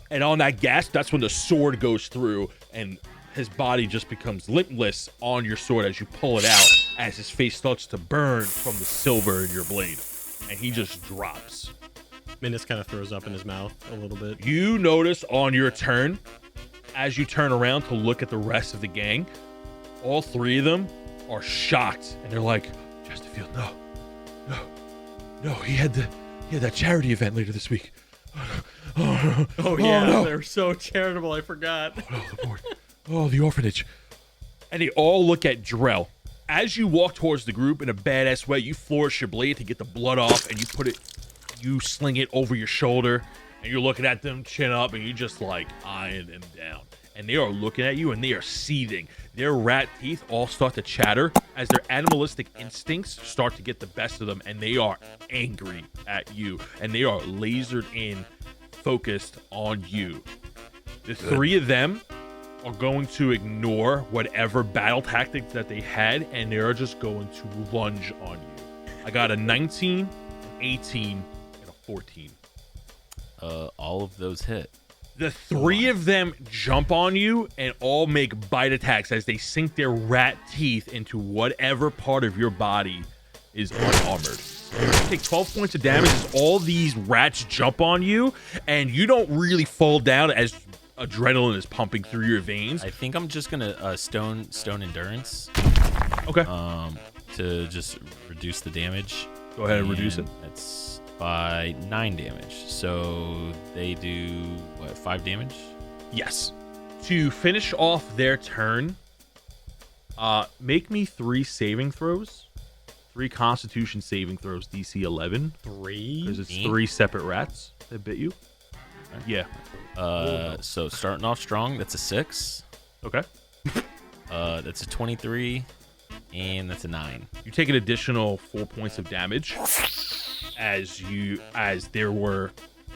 and on that gasp, that's when the sword goes through, and his body just becomes limpless on your sword as you pull it out, as his face starts to burn from the silver in your blade, and he just drops. Minus kind of throws up in his mouth a little bit. You notice on your turn, as you turn around to look at the rest of the gang, all three of them are shocked, and they're like, Chesterfield, no, he had that charity event later this week. Oh yeah, no. They're so charitable, I forgot. The orphanage. And they all look at Drell. As you walk towards the group in a badass way, you flourish your blade to get the blood off, and you sling it over your shoulder, and you're looking at them chin up, and you just like eyeing them down. And they are looking at you, and they are seething. Their rat teeth all start to chatter as their animalistic instincts start to get the best of them, and they are angry at you, and they are lasered in, focused on you. The three of them are going to ignore whatever battle tactics that they had, and they are just going to lunge on you. I got a 19, an 18, and a 14. All of those hit. The three of them jump on you and all make bite attacks as they sink their rat teeth into whatever part of your body is unarmored. You take 12 points of damage as all these rats jump on you, and you don't really fall down as adrenaline is pumping through your veins. I think I'm just gonna stone endurance. Okay. To just reduce the damage. Go ahead and reduce it. That's by 9 damage. So they do what, 5 damage? Yes. To finish off their turn, make me 3 saving throws. 3 Constitution saving throws, DC 11. 3? Because it's 3 separate rats that bit you. Yeah. So starting off strong, that's a 6. Okay. That's a 23, and that's a 9. You take an additional 4 points of damage as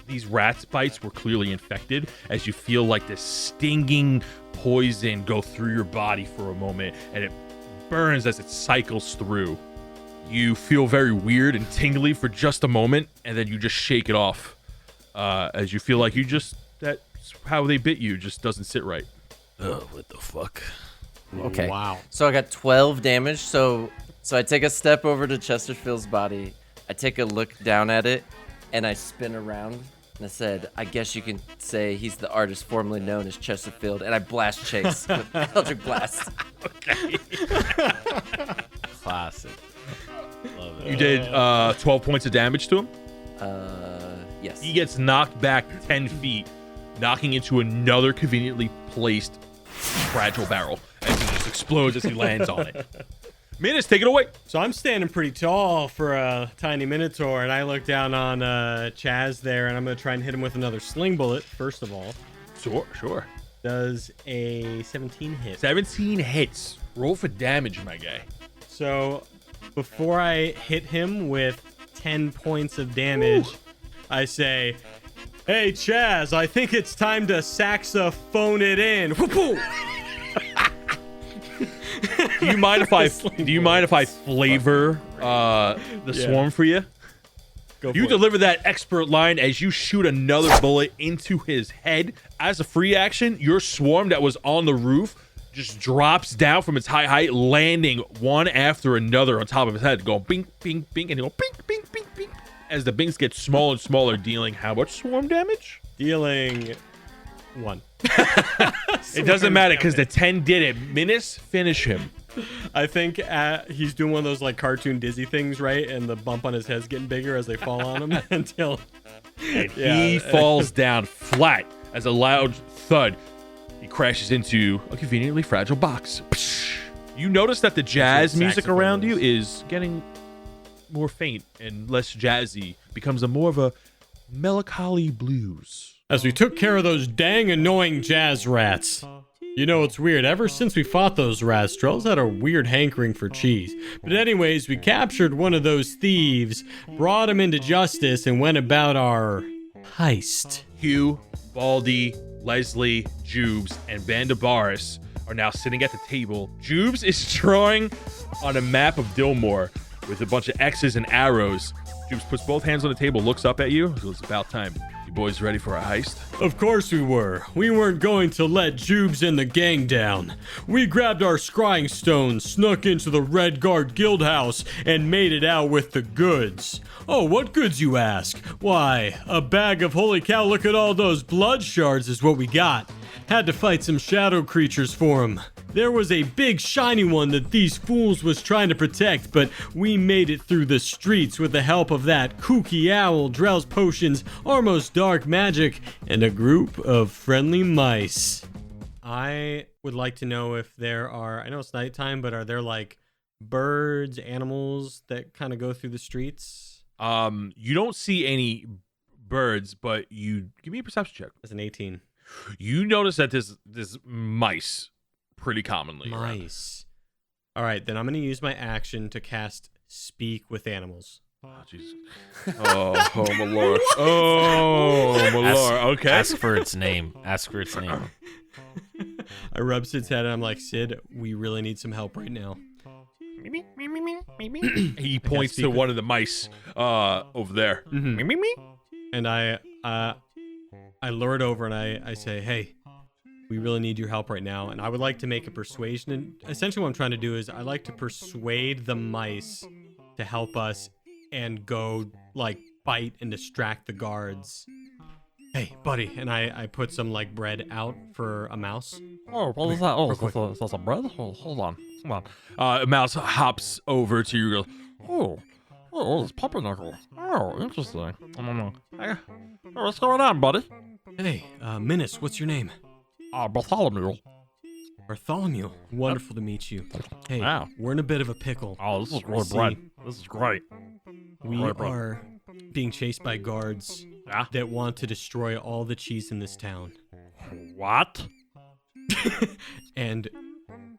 these rats bites were clearly infected, as you feel like this stinging poison go through your body for a moment, and it burns as it cycles through. You feel very weird and tingly for just a moment, and then you just shake it off, as you feel like that's how they bit you just doesn't sit right. Oh, what the fuck? Okay. Wow. So I got 12 damage. So I take a step over to Chesterfield's body. I take a look down at it, and I spin around. And I said, I guess you can say he's the artist formerly known as Chesterfield. And I blast Chase with Eldritch Blast. Okay. Classic. Love it. You did 12 points of damage to him. Yes. He gets knocked back 10 feet, knocking into another conveniently placed fragile barrel as he just explodes as he lands on it. Minus, take it away. So I'm standing pretty tall for a tiny Minotaur, and I look down on Chaz there, and I'm going to try and hit him with another sling bullet, first of all. Sure. Does a 17 hit. 17 hits. Roll for damage, my guy. So before I hit him with 10 points of damage, I say, hey, Chaz, I think it's time to saxophone it in. Do you mind if I flavor the swarm for you? Go for You it. deliver that expert line as you shoot another bullet into his head. As a free action, your swarm that was on the roof just drops down from its high height, landing one after another on top of his head, going bing, bing, bing, and they go bing, bing, bing, bing. As the bings get smaller and smaller, dealing how much swarm damage? Dealing 1. It doesn't matter because the 10 did it. Minus, finish him. I think he's doing one of those like cartoon dizzy things, right? And the bump on his head's getting bigger as they fall on him until He falls down flat as a loud thud. He crashes into a conveniently fragile box. You notice that the jazz music saxophone around you is. is getting more faint and less jazzy. Becomes more of a melancholy blues. As we took care of those dang annoying jazz rats. You know, it's weird. Ever since we fought those rats, Drell's had a weird hankering for cheese. But anyways, we captured one of those thieves, brought him into justice, and went about our heist. Hugh, Baldy, Leslie, Jubes, and Vandabaris are now sitting at the table. Jubes is drawing on a map of Dillmore with a bunch of X's and arrows. Jubes puts both hands on the table, looks up at you. It's about time. You boys ready for a heist? Of course we were. We weren't going to let Jubes and the gang down. We grabbed our scrying stones, snuck into the Red Guard guild house, and made it out with the goods. Oh, what goods, you ask? Why, a bag of holy cow, look at all those blood shards is what we got. Had to fight some shadow creatures for 'em. There was a big shiny one that these fools was trying to protect, but we made it through the streets with the help of that kooky owl, Drell's potions, Armo's dark magic, and a group of friendly mice. I would like to know if there are, I know it's nighttime, but are there like birds, animals that kind of go through the streets? You don't see any birds, but you give me a perception check. As an 18. You notice that there's mice pretty commonly. Mice. All right, then I'm going to use my action to cast Speak with Animals. Oh, Jesus. Oh, my lord. Oh, my lord. Okay. Ask for its name. Ask for its name. I rub Sid's head and I'm like, Sid, we really need some help right now. He points to one of the mice over there. And I lure it over and I say, hey, we really need your help right now. And I would like to make a persuasion. And essentially what I'm trying to do is I like to persuade the mice to help us and go like bite and distract the guards. Hey, buddy. And I put some like bread out for a mouse. Oh, what is that? Oh, is that some bread? Oh, hold on. Come on. A mouse hops over to you. Oh, it's pumpernickel. Oh, interesting. Hey, what's going on, buddy? Hey, Menace, what's your name? Bartholomew. Bartholomew. Wonderful to meet you. Hey, Wow. we're in a bit of a pickle. Oh, this is really See, bread. This is great. We Right, bro. are being chased by guards Yeah? that want to destroy all the cheese in this town. What? And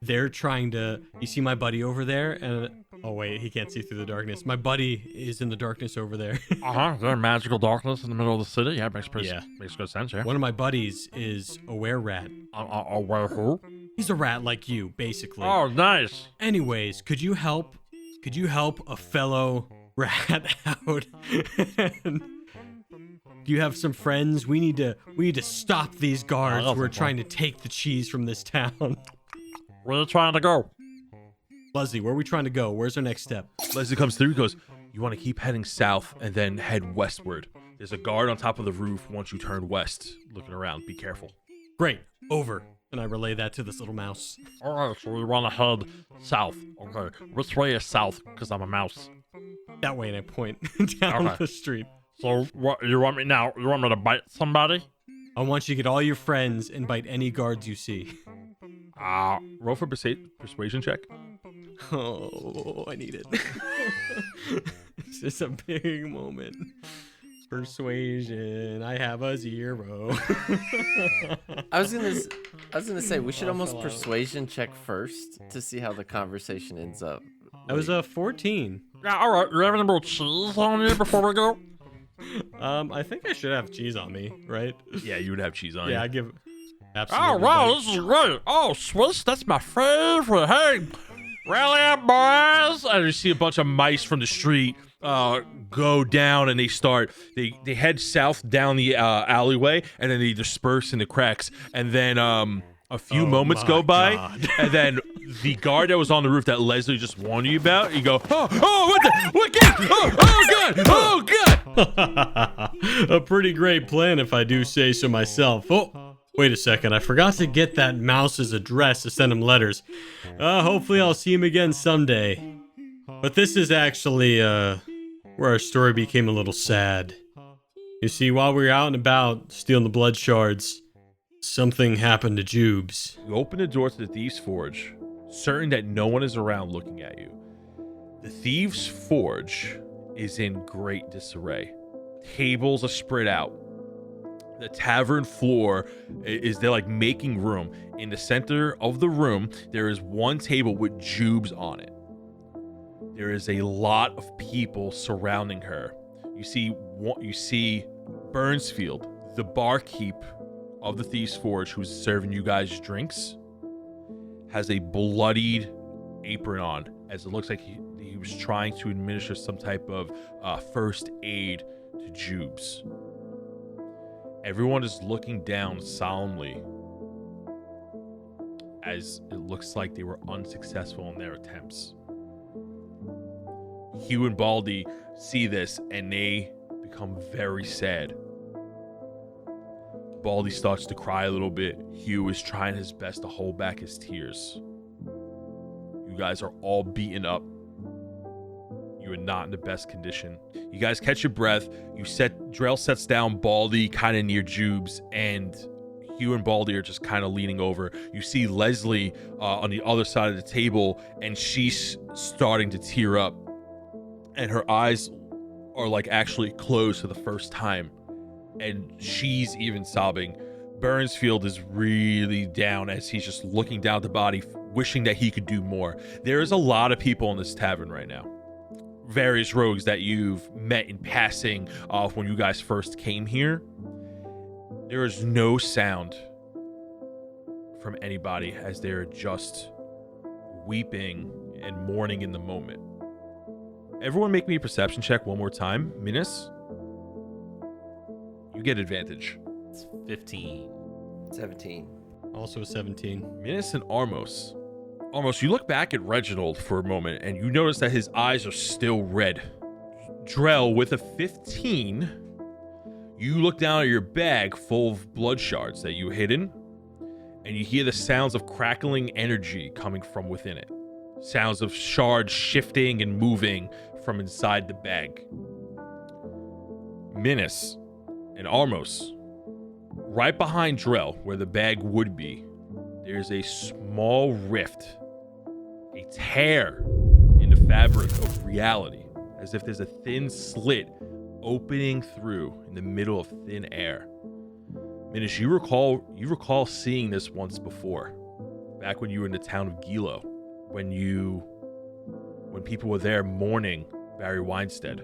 they're trying to, you see my buddy over there? And oh wait, he can't see through the darkness. My buddy is in the darkness over there. Is there magical darkness in the middle of the city? Yeah, makes good sense, yeah. One of my buddies is a were-rat. Where who? He's a rat like you, basically. Oh, nice. Anyways, could you help a fellow rat out? Do you have some friends? We need to stop these guards. got We're some trying to take the cheese from this town. Where are you trying to go? Leslie, where are we trying to go? Where's our next step? Leslie comes through. He goes, you want to keep heading south and then head westward. There's a guard on top of the roof once you turn west. Looking around. Be careful. Great. Over. And I relay that to this little mouse. All right, so we want to head south. Okay, which way is south? Because I'm a mouse. That way, and I point down Okay. the street. So what you want me now? You want me to bite somebody? I want you to get all your friends and bite any guards you see. Roll for persuasion check. Oh, I need it. This is a big moment. Persuasion. I have a 0. I was gonna say we should almost persuasion check first to see how the conversation ends up. That was a 14. Yeah, all right. You have any more cheese on you before we go? I think I should have cheese on me, right? Yeah, you would have cheese on Yeah, you. I give. Absolutely. Oh wow, buddy. this is great. Oh, Swiss, that's my favorite. Hey, rally up, boys! And you see a bunch of mice from the street go down, and they head south down the alleyway, and then they disperse in the cracks. And then a few moments my go by, God. and then the guard that was on the roof that Leslie just warned you about, you go, what good? Oh good. A pretty great plan, if I do say so myself. Oh, wait a second. I forgot to get that mouse's address to send him letters. Hopefully I'll see him again someday. But this is actually, where our story became a little sad. You see, while we were out and about stealing the blood shards, something happened to Jubes. You open the door to the Thieves' Forge, certain that no one is around looking at you. The Thieves' Forge is in great disarray. Tables are spread out. The tavern floor is they're like making room. In the center of the room, there is one table with jubes on it. There is a lot of people surrounding her. You see Burnsfield, the barkeep of the Thieves Forge, who's serving you guys drinks, has a bloodied apron on, as it looks like he was trying to administer some type of first aid to Jubes. Everyone is looking down solemnly, as it looks like they were unsuccessful in their attempts. Hugh and Baldy see this and they become very sad. Baldy starts to cry a little bit. Hugh is trying his best to hold back his tears. You guys are all beaten up. You are not in the best condition. You guys catch your breath. Drell sets down Baldy kind of near Jubes, and Hugh and Baldy are just kind of leaning over. You see Leslie on the other side of the table, and she's starting to tear up, and her eyes are like actually closed for the first time, and she's even sobbing. Burnsfield is really down as he's just looking down at the body, wishing that he could do more. There's a lot of people in this tavern right now. Various rogues that you've met in passing when you guys first came here. There is no sound from anybody as they're just weeping and mourning in the moment. Everyone make me a perception check one more time. Minas, you get advantage. It's 15. 17. Also 17. Minas and Armos. Armos, you look back at Reginald for a moment and you notice that his eyes are still red. Drell, with a 15, you look down at your bag full of blood shards that you hidden, and you hear the sounds of crackling energy coming from within it. Sounds of shards shifting and moving from inside the bag. Minas and Armos, right behind Drell, where the bag would be, there's a small rift, a tear in the fabric of reality, as if there's a thin slit opening through in the middle of thin air. Minas, you recall seeing this once before, back when you were in the town of Gilo, when people were there mourning Barry Weinstead.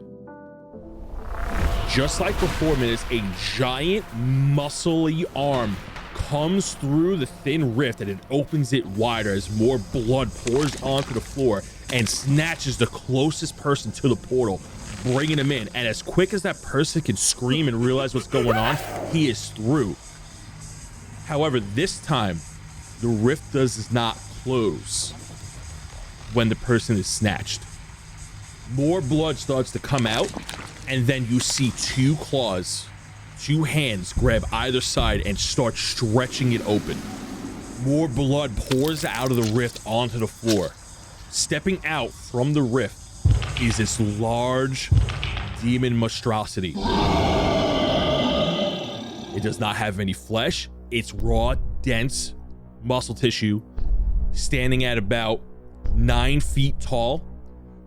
Just like before, Minas, a giant muscly arm comes through the thin rift and it opens it wider as more blood pours onto the floor and snatches the closest person to the portal, bringing him in. And as quick as that person can scream and realize what's going on, he is through. However, this time, the rift does not close when the person is snatched. More blood starts to come out, and then you see two claws, two hands grab either side and start stretching it open. More blood pours out of the rift onto the floor. Stepping out from the rift is this large demon monstrosity. It does not have any flesh. It's raw, dense muscle tissue, standing at about 9 feet tall.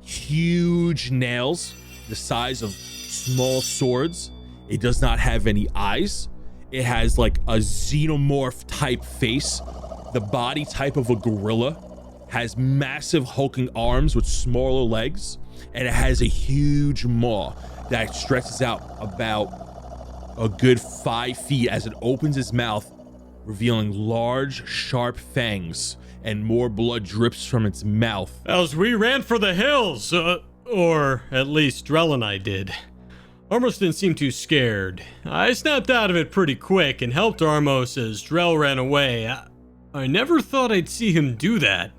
Huge nails, the size of small swords. It does not have any eyes. It has like a xenomorph type face. The body type of a gorilla. Has massive hulking arms with smaller legs. And it has a huge maw that stretches out about a good 5 feet as it opens its mouth, revealing large, sharp fangs. And more blood drips from its mouth. As we ran for the hills, or at least Drell and I did. Armos didn't seem too scared. I snapped out of it pretty quick and helped Armos as Drell ran away. I never thought I'd see him do that.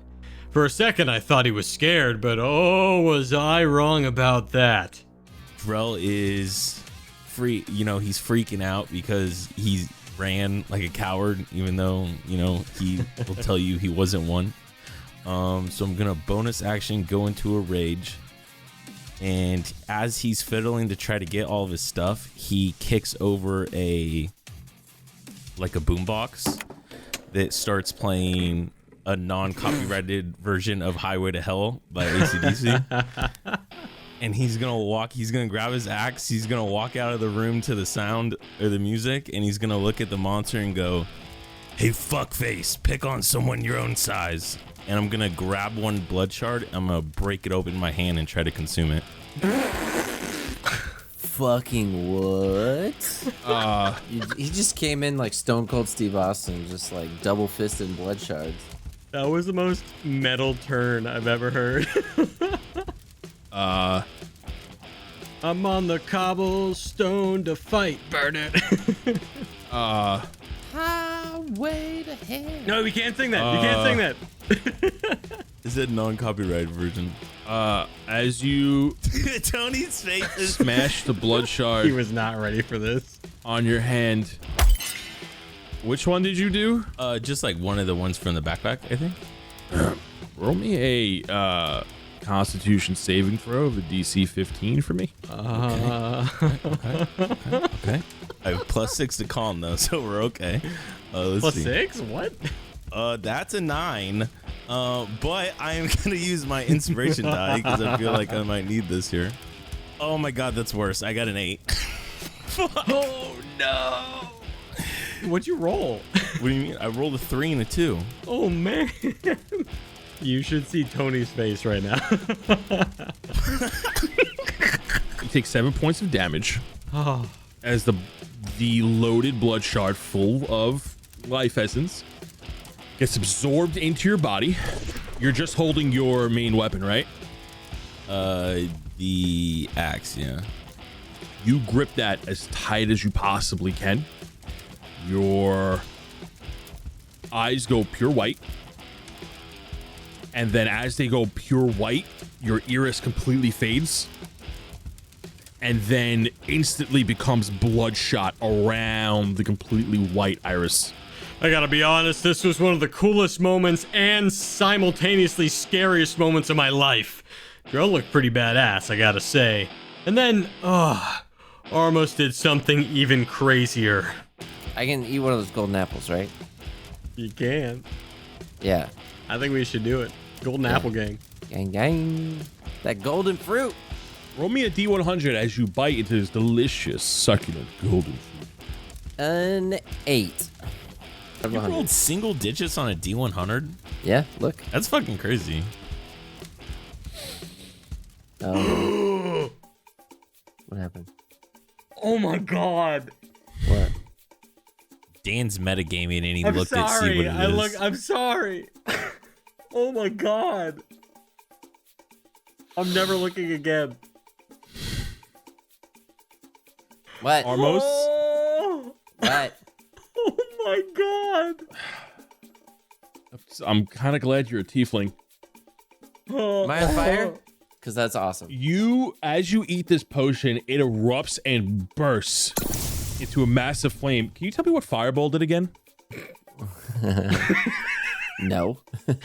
For a second I thought he was scared, but oh, was I wrong about that. Drell is he's freaking out because he ran like a coward, even though, he will tell you he wasn't one. So I'm gonna bonus action go into a rage. And as he's fiddling to try to get all of his stuff, he kicks over a boombox that starts playing a non-copyrighted version of Highway to Hell by AC/DC. and he's gonna grab his axe, he's gonna walk out of the room to the sound or the music, and he's gonna look at the monster and go, "Hey, fuckface, pick on someone your own size." And I'm gonna grab one blood shard, I'm gonna break it open in my hand and try to consume it. Fucking what? He just came in like Stone Cold Steve Austin, just like double fisted blood shards. That was the most metal turn I've ever heard. I'm on the cobblestone to fight, burn it. Highway to hell. No, we can't sing that. You can't sing that. Is it non-copyrighted version? As you Tony's face is smash the blood He shard was not ready for this. on your hand. Which one did you do? just like one of the ones from the backpack, I think. Roll me a Constitution saving throw of a DC 15 for me. Okay. I have +6 to calm though, so we're okay. Let's see. +6? What? That's a 9. But I am gonna use my inspiration die because I feel like I might need this here. Oh my god, that's worse. I got an 8. Oh no! What'd you roll? What do you mean? I rolled a 3 and a 2. Oh man! You should see Tony's face right now. You take 7 points of damage Oh, as the loaded blood shard full of life essence gets absorbed into your body. You're just holding your main weapon, right? The axe, yeah. You grip that as tight as you possibly can. Your eyes go pure white. And then as they go pure white, your iris completely fades. And then instantly becomes bloodshot around the completely white iris. I gotta be honest, this was one of the coolest moments and simultaneously scariest moments of my life. Girl looked pretty badass, I gotta say. And then, almost did something even crazier. I can eat one of those golden apples, right? You can. Yeah. I think we should do it. Golden apple gang. Gang, gang. That golden fruit. Roll me a D100 as you bite into this delicious, succulent golden fruit. An 8. You rolled single digits on a D100? Yeah, look. That's fucking crazy. What happened? Oh my god. What? Dan's metagaming and he I'm looked at see what sorry. it is. I'm sorry. Oh my god. I'm never looking again. What? Armos? Oh, What? oh my god. I'm kind of glad you're a tiefling. Am I on fire? Because that's awesome. As you eat this potion, it erupts and bursts into a massive flame. Can you tell me what Fireball did again? No. Yeah,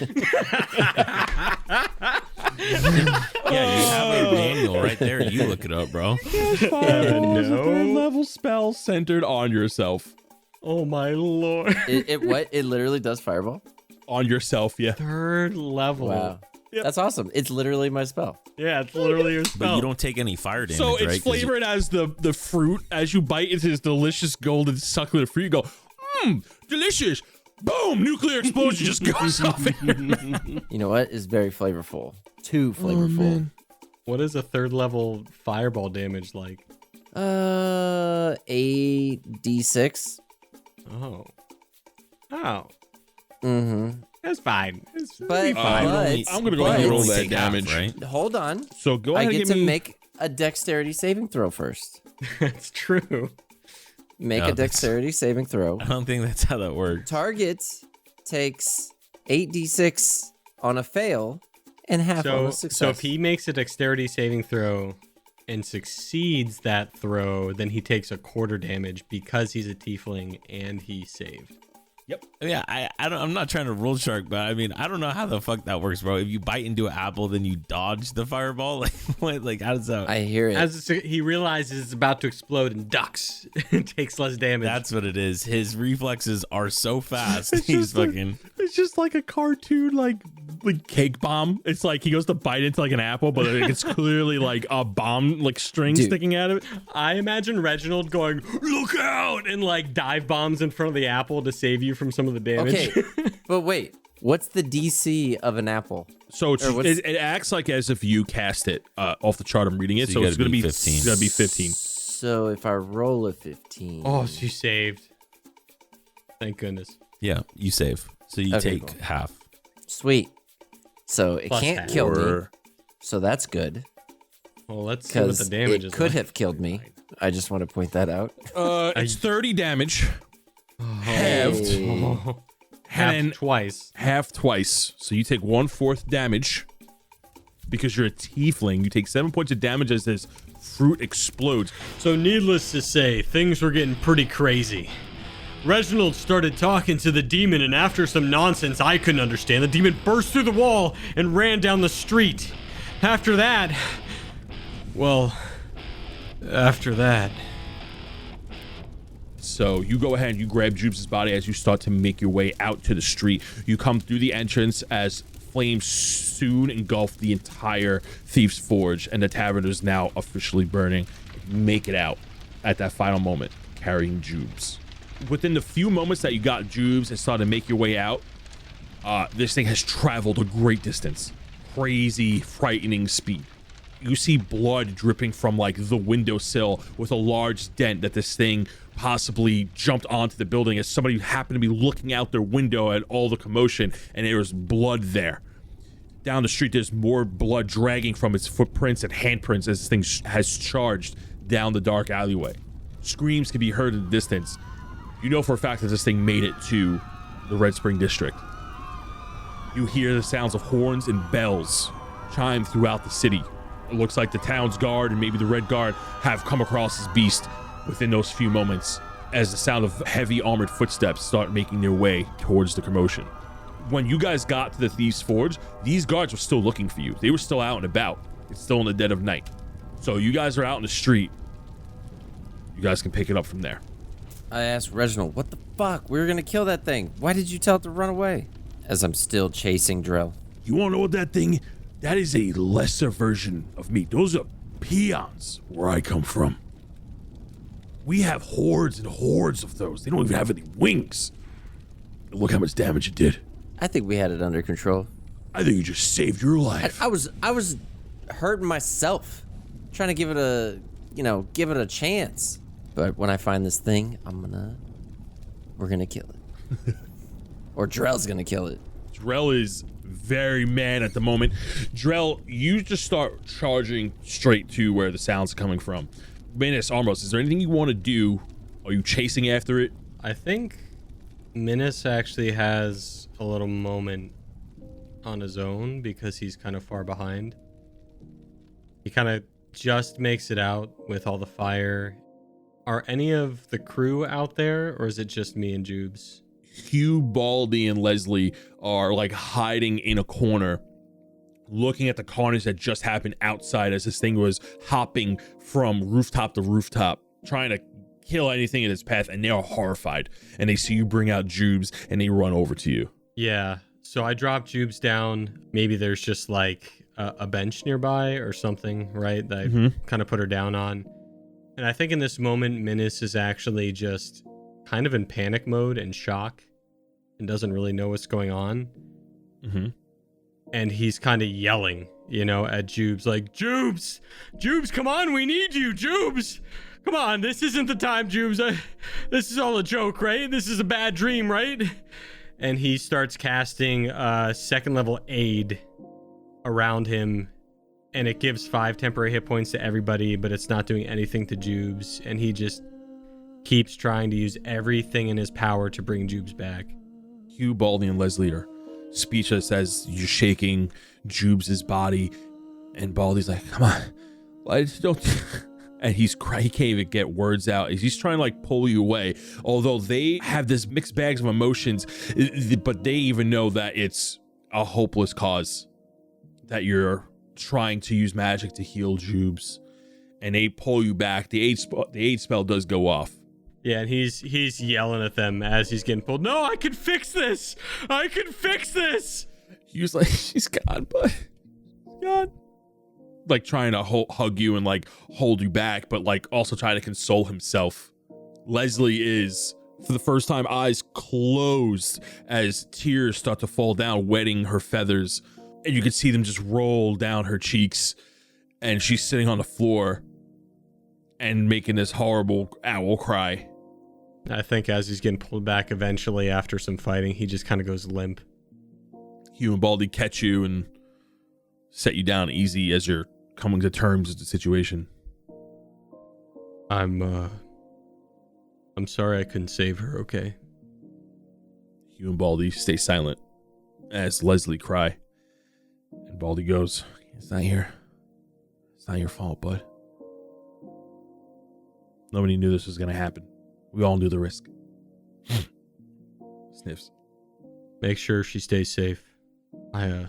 you have a manual right there. You look it up, bro. Fireball is a third level spell centered on yourself. Oh my lord. It what? It literally does fireball? On yourself, yeah. Third level. Wow. That's awesome. It's literally my spell. Yeah, it's literally your spell. But you don't take any fire damage, So right? it's 'Cause flavored as the fruit. As you bite into this delicious golden succulent fruit, you go, delicious. Boom, nuclear explosion just goes off. You know what? It's very flavorful. Too flavorful. What is a third level fireball damage like? A D6. Oh. Oh. Mm-hmm. That's fine. It's But- fine. I'm gonna go ahead and but- roll only that take half, damage. right? Hold on. So go I ahead and get give to me. make a dexterity saving throw first. That's true. Make No, a dexterity saving throw. I don't think that's how that works. Target takes 8d6 on a fail and half on a success. So if he makes a dexterity saving throw and succeeds that throw, then he takes a quarter damage because he's a tiefling and he saved. Yeah, I'm not trying to rule shark, but I mean, I don't know how the fuck that works, bro. If you bite into an apple, then you dodge the fireball. Like, what? Like, how does that? I hear it. As he realizes it's about to explode and ducks, and takes less damage. That's what it is. His reflexes are so fast. He's fucking. It's just like a cartoon, like cake bomb. It's like he goes to bite into like an apple, but it's clearly like a bomb, like string sticking out of it. I imagine Reginald going, "Look out!" and like dive bombs in front of the apple to save you from some of the damage. Okay, but wait, what's the DC of an apple? So it acts like as if you cast it off the chart. I'm reading it, so it's gonna be 15. It's gonna be 15. So if I roll a 15, Oh, she saved. Thank goodness. Yeah, you save. So you Okay, take cool. half. sweet. So it Plus can't half. kill me. So that's good Well, let's see what the because damage it is. could like. have killed me. I just want to point that out. It's 30 damage. Halved. Hey. Half And twice. half twice. So you take 1/4 damage. Because you're a tiefling, you take 7 points of damage as this fruit explodes. So needless to say, things were getting pretty crazy. Reginald started talking to the demon, and after some nonsense I couldn't understand, the demon burst through the wall and ran down the street. After that... So you go ahead and you grab Jubes' body as you start to make your way out to the street. You come through the entrance as flames soon engulf the entire Thief's Forge, and the tavern is now officially burning. Make it out at that final moment, carrying Jubes. Within the few moments that you got Jubes and started to make your way out, this thing has traveled a great distance. Crazy, frightening speed. You see blood dripping from like the windowsill with a large dent that this thing possibly jumped onto the building as somebody happened to be looking out their window at all the commotion, and there was blood there. Down the street, there's more blood dragging from its footprints and handprints as this thing has charged down the dark alleyway. Screams can be heard in the distance. You know for a fact that this thing made it to the Red Spring District. You hear the sounds of horns and bells chime throughout the city. It looks like the town's guard and maybe the Red Guard have come across this beast within those few moments as the sound of heavy armored footsteps start making their way towards the commotion. When you guys got to the Thieves' Forge, these guards were still looking for you. They were still out and about. It's still in the dead of night. So you guys are out in the street. You guys can pick it up from there. I asked Reginald, what the fuck? We were going to kill that thing. Why did you tell it to run away? As I'm still chasing Drell. You want to know what that thing? That is a lesser version of me. Those are peons where I come from. We have hordes and hordes of those. They don't even have any wings. Look how much damage it did. I think we had it under control. I think you just saved your life. I was hurting myself, trying to give it a chance. But when I find this thing, we're gonna kill it. Or Drell's gonna kill it. Drell is very mad at the moment. Drell, you just start charging straight to where the sound's coming from. Manus, Armros, is there anything you want to do? Are you chasing after it? I think Minus actually has a little moment on his own because he's kind of far behind. He kind of just makes it out with all the fire. Are any of the crew out there, or is it just me and Jubes? Hugh, Baldy, and Leslie are like hiding in a corner, looking at the carnage that just happened outside as this thing was hopping from rooftop to rooftop, trying to kill anything in its path, and they are horrified. And they see you bring out Jubes, and they run over to you. Yeah, so I drop Jubes down. Maybe there's just like a bench nearby or something, right? That I kind of put her down on. And I think in this moment, Minus is actually just kind of in panic mode and shock and doesn't really know what's going on. And he's kind of yelling, at Jubes, like, Jubes, come on, we need you, Jubes. Come on, this isn't the time, Jubes. This is all a joke, right? This is a bad dream, right? And he starts casting second level aid around him, and it gives 5 temporary hit points to everybody, but it's not doing anything to Jubes, and he just keeps trying to use everything in his power to bring Jubes back. Hugh, Baldy, and Leslie are speechless as you're shaking Jubes' body, and Baldy's like, come on, don't and he can't even get words out. He's trying to like pull you away, although they have this mixed bags of emotions, but they even know that it's a hopeless cause, that you're trying to use magic to heal Jubes, and they pull you back. The aid spell does go off. Yeah, and he's yelling at them as he's getting pulled. No, I can fix this. I can fix this. He was like, she's gone, bud. God. Like trying to hug you and like hold you back, but like also trying to console himself. Leslie is, for the first time, eyes closed as tears start to fall down, wetting her feathers. And you can see them just roll down her cheeks. And she's sitting on the floor and making this horrible owl cry. I think as he's getting pulled back eventually after some fighting, he just kind of goes limp. Hugh and Baldy catch you and set you down easy as you're coming to terms with the situation. I'm sorry I couldn't save her, okay? Hugh and Baldy stay silent as Leslie cry. And Baldy goes, it's not your fault, bud. Nobody knew this was going to happen. We all knew the risk. Sniffs. Make sure she stays safe. I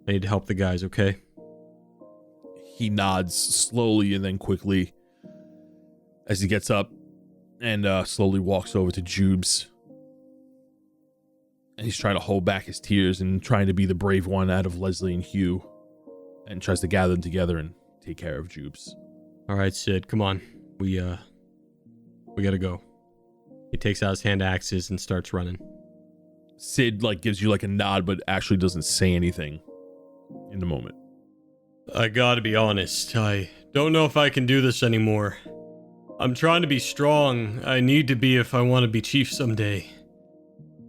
need to help the guys, okay? He nods slowly and then quickly as he gets up and slowly walks over to Jubes. And he's trying to hold back his tears and trying to be the brave one out of Leslie and Hugh, and tries to gather them together and take care of Jubes. All right, Sid, come on. We gotta go. He takes out his hand axes and starts running. Sid like gives you like a nod, but actually doesn't say anything in the moment. I gotta be honest. I don't know if I can do this anymore. I'm trying to be strong. I need to be if I want to be chief someday.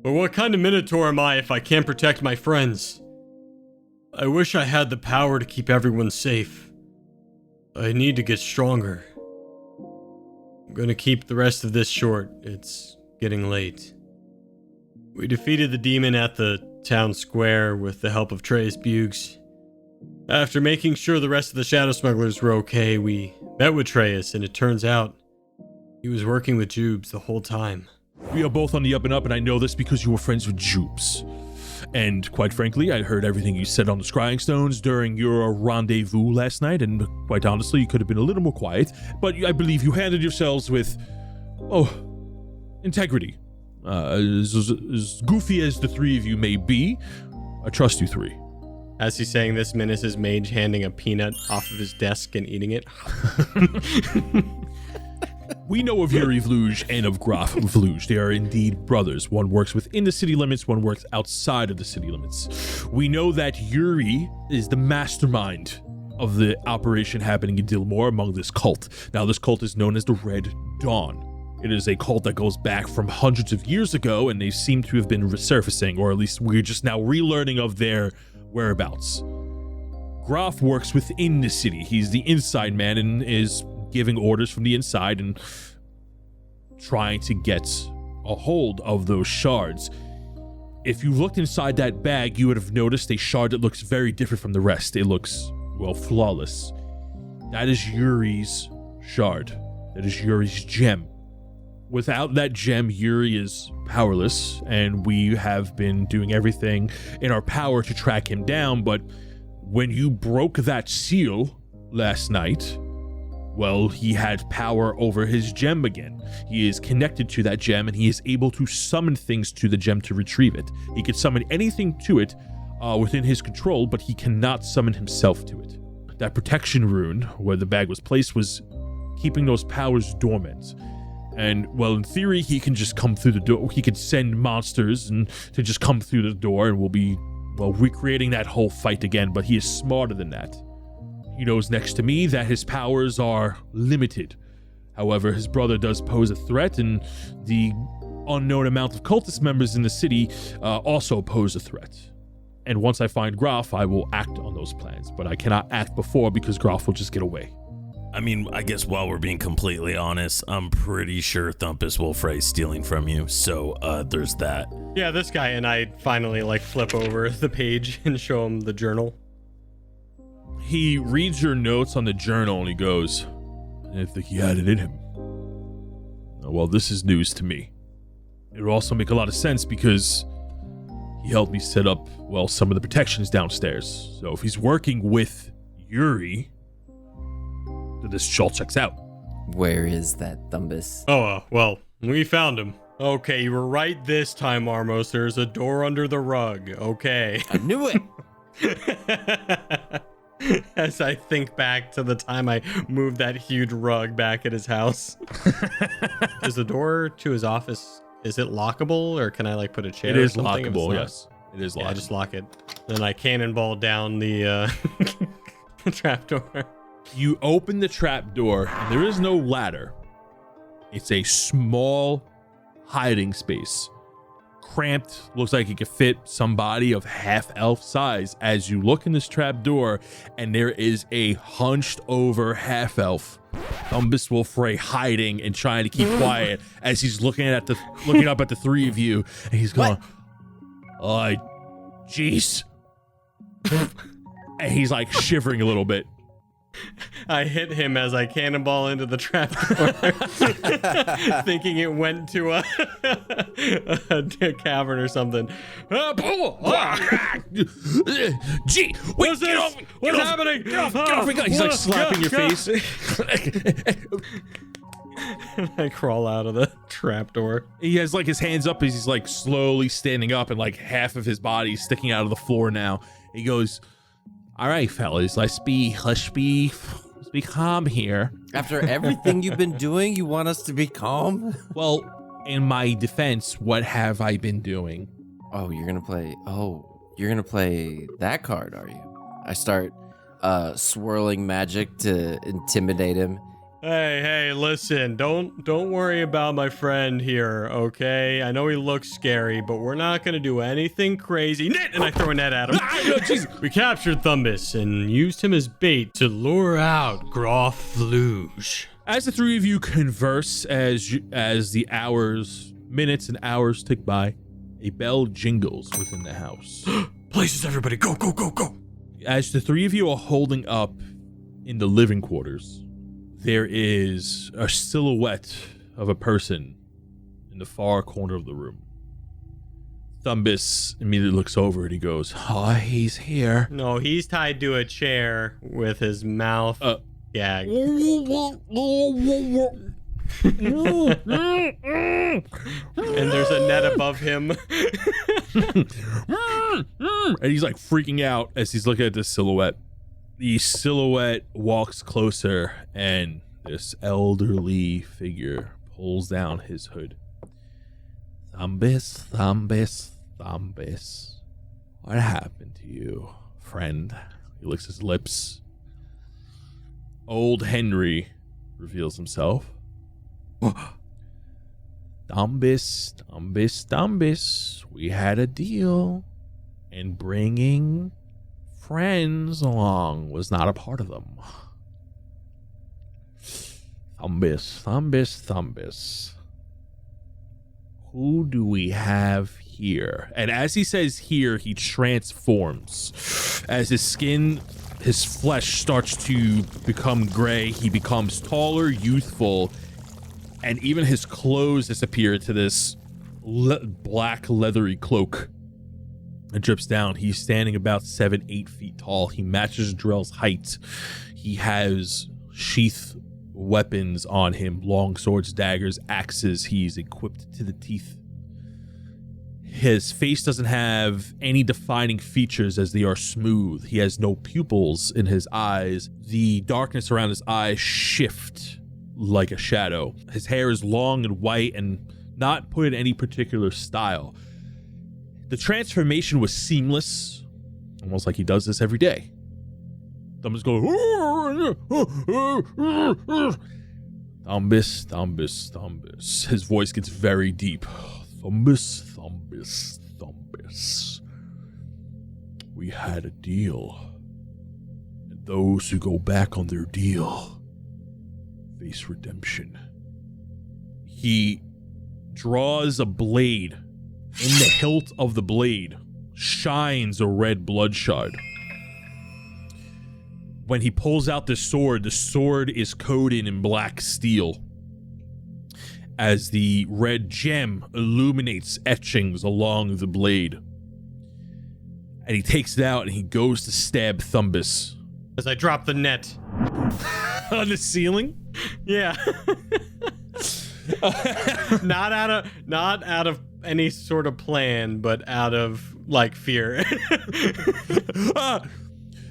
But what kind of Minotaur am I if I can't protect my friends? I wish I had the power to keep everyone safe. I need to get stronger. I'm gonna keep the rest of this short. It's getting late. We defeated the demon at the town square with the help of Trey's Bugs. After making sure the rest of the Shadow Smugglers were okay, we met with Treyas, and it turns out he was working with Jubes the whole time. We are both on the up and up, and I know this because you were friends with Jubes. And quite frankly, I heard everything you said on the Scrying Stones during your rendezvous last night, and quite honestly, you could have been a little more quiet, but I believe you handled yourselves with, integrity. As goofy as the three of you may be, I trust you three. As he's saying this, Minas is mage handing a peanut off of his desk and eating it. We know of Yuri Vluj and of Graf Vluj. They are indeed brothers. One works within the city limits, one works outside of the city limits. We know that Yuri is the mastermind of the operation happening in Dilmore among this cult. Now, this cult is known as the Red Dawn. It is a cult that goes back from hundreds of years ago, and they seem to have been resurfacing, or at least we're just now relearning of their whereabouts. Graf works within the city. He's the inside man and is giving orders from the inside and trying to get a hold of those shards. If you looked inside that bag, you would have noticed a shard that looks very different from the rest. It looks, well, flawless. That is Yuri's shard. That is Yuri's gem. Without that gem, Yuri is powerless, and we have been doing everything in our power to track him down, but when you broke that seal last night, well, he had power over his gem again. He is connected to that gem, and he is able to summon things to the gem to retrieve it. He can summon anything to it within his control, but he cannot summon himself to it. That protection rune, where the bag was placed, was keeping those powers dormant. And, well, in theory, he can just come through the door. He could send monsters and to just come through the door, and we'll be, well, recreating that whole fight again, but he is smarter than that. He knows next to me that his powers are limited. However, his brother does pose a threat, and the unknown amount of cultist members in the city also pose a threat. And once I find Graf, I will act on those plans, but I cannot act before because Graf will just get away. I mean, I guess while we're being completely honest, I'm pretty sure Thumpus Wolfray's stealing from you, so there's that. Yeah, this guy, and I finally flip over the page and show him the journal. He reads your notes on the journal and he goes, I didn't think he had it in him. Well, this is news to me. It would also make a lot of sense because he helped me set up, well, some of the protections downstairs. So if he's working with Yuri, then this all checks out. Where is that Thumbus? Oh, well, we found him. Okay, you were right this time, Armos. There's a door under the rug. Okay. I knew it. As I think back to the time I moved that huge rug back at his house. Is the door to his office, is it lockable, or can I like put a chair? It is or something if it's lockable, not? yes. It is lockable. Yeah, just lock it. Then I cannonball down the trapdoor. You open the trap door, and there is no ladder. It's a small hiding space. Cramped, looks like it could fit somebody of half-elf size as you look in this trap door, and there is a hunched over half-elf, Thumbus Wolfray, hiding and trying to keep quiet as he's looking up at the three of you, and he's going, jeez. And he's like shivering a little bit. I hit him as I cannonball into the trapdoor, thinking it went to a cavern or something. Gee, wait, What's this? What's happening? Get off my gun. He's like slapping your face. I crawl out of the trapdoor. He has like his hands up as he's like slowly standing up, and like half of his body is sticking out of the floor now. He goes, all right, fellas, let's be calm here. After everything you've been doing, you want us to be calm? Well, in my defense, what have I been doing? You're gonna play that card, are you? I start swirling magic to intimidate him. Hey, listen, don't worry about my friend here, okay? I know he looks scary, but we're not gonna do anything crazy. And I throw a net at him. We captured Thumbus and used him as bait to lure out Groff Fluge. As the three of you converse, as the minutes and hours tick by, a bell jingles within the house. Places, everybody, go. As the three of you are holding up in the living quarters, there is a silhouette of a person in the far corner of the room. Thumbus immediately looks over and he goes, he's here. No, he's tied to a chair with his mouth gagged. And there's a net above him. And he's like freaking out as he's looking at this silhouette. The silhouette walks closer, and this elderly figure pulls down his hood. Thumbus. What happened to you, friend? He licks his lips. Old Henry reveals himself. Thumbus. We had a deal, and bringing friends along was not a part of them. Thumbus. Who do we have here? And as he says here, he transforms. As his skin, his flesh starts to become gray, he becomes taller, youthful, and even his clothes disappear into this black leathery cloak. It drips down. He's standing about 7-8 feet tall. He matches Drell's height. He has sheath weapons on him, long swords, daggers, axes. He's equipped to the teeth. His face doesn't have any defining features as they are smooth. He has no pupils in his eyes. The darkness around his eyes shift like a shadow. His hair is long and white and not put in any particular style. The transformation was seamless, almost like he does this every day. Thumbus goes, Thumbus. His voice gets very deep. Thumbus. We had a deal. And those who go back on their deal face redemption. He draws a blade. In the hilt of the blade shines a red bloodshot. when he pulls out the sword is coated in black steel. As the red gem illuminates etchings along the blade. And he takes it out and he goes to stab Thumbus. As I drop the net. On the ceiling? Yeah. Not out of any sort of plan, but out of like fear.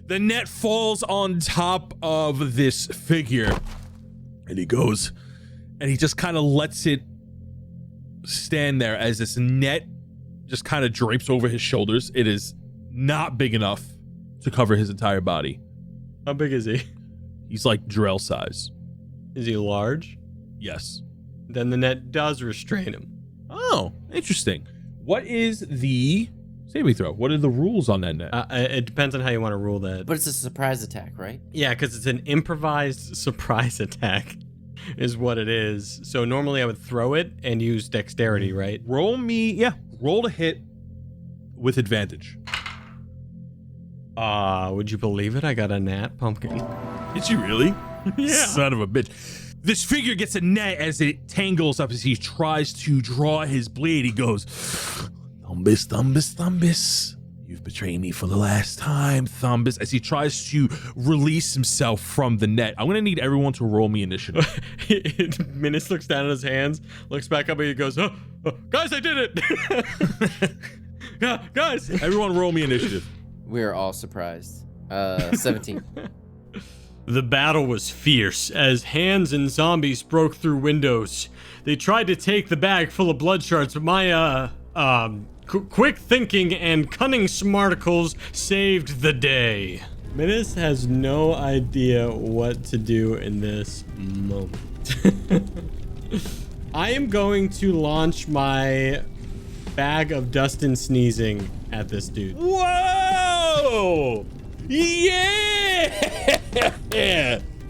The net falls on top of this figure. And he goes, and he just kind of lets it stand there as this net just kind of drapes over his shoulders. It is not big enough to cover his entire body. How big is he? He's like Drell size. Is he large? Yes. Then the net does restrain him. Oh, interesting. What is the saving throw? What are the rules on that net? It depends on how you want to rule that. But it's a surprise attack, right? Yeah, because it's an improvised surprise attack is what it is. So normally I would throw it and use dexterity, right? Roll to hit with advantage. Would you believe it? I got a nat pumpkin. Did you really? Yeah. Son of a bitch. This figure gets a net as it tangles up as he tries to draw his blade. He goes, Thumbus, Thumbus, Thumbus. You've betrayed me for the last time, Thumbus. As he tries to release himself from the net. I'm going to need everyone to roll me initiative. Minis looks down at his hands, looks back up, and he goes, oh, guys, I did it. Yeah, guys. Everyone roll me initiative. We are all surprised. 17. The battle was fierce as hands and zombies broke through windows. They tried to take the bag full of blood shards, but my quick thinking and cunning smarticles saved the day. Minis has no idea what to do in this moment. I am going to launch my bag of dust and sneezing at this dude. Whoa! Yeah!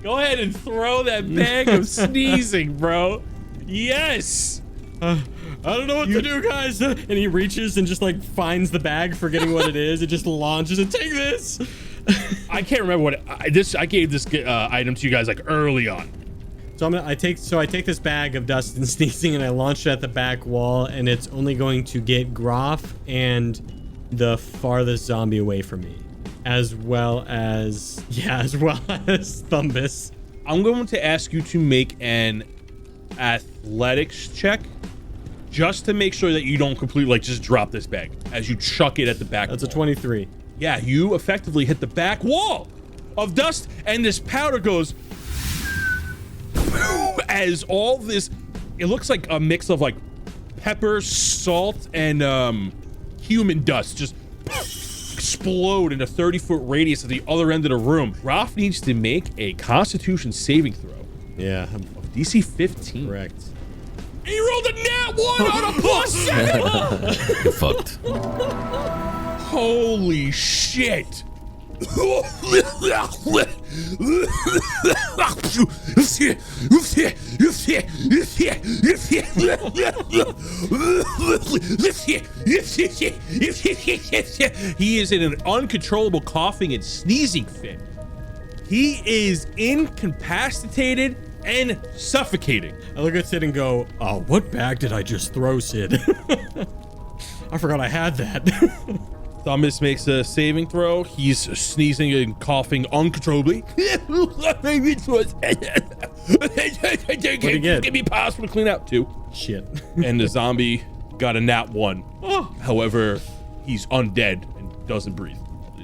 Go ahead and throw that bag of sneezing, bro. Yes! I don't know what to do, guys. And he reaches and just like finds the bag, forgetting what it is. It just launches and take this. I can't remember what I gave this item to you guys like early on. So I take this bag of dust and sneezing and I launch it at the back wall, and it's only going to get Groff and the farthest zombie away from me, as well as Thumbus. I'm going to ask you to make an athletics check just to make sure that you don't completely like just drop this bag as you chuck it at the back. That's a 23. Yeah, you effectively hit the back wall of dust, and this powder goes as all this, it looks like a mix of like pepper, salt, and human dust just explode in a 30-foot radius at the other end of the room. Ralph needs to make a Constitution saving throw. Yeah, Of DC 15. correct. And you rolled a nat 1 on a +7! You're fucked. Holy shit! He is in an uncontrollable coughing and sneezing fit. He is incapacitated and suffocating. I look at Sid and go, oh, what bag did I just throw, Sid? I forgot I had that. Thomas makes a saving throw. He's sneezing and coughing uncontrollably. What do you get? Give me possible to clean out too. Shit. And the zombie got a nat 1. Oh. However, he's undead and doesn't breathe.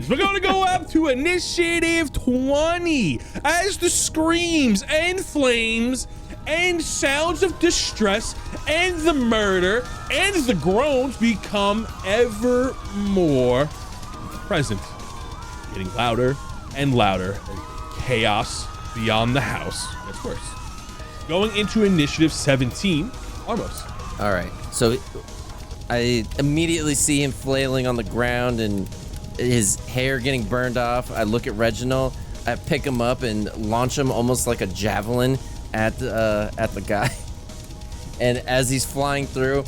We're gonna go up to initiative 20 as the screams and flames and sounds of distress and the murder and the groans become ever more present, getting louder and louder. Chaos beyond the house gets worse. Going into initiative 17, almost. All right. So I immediately see him flailing on the ground and his hair getting burned off. I look at Reginald. I pick him up and launch him almost like a javelin at the guy. And as he's flying through,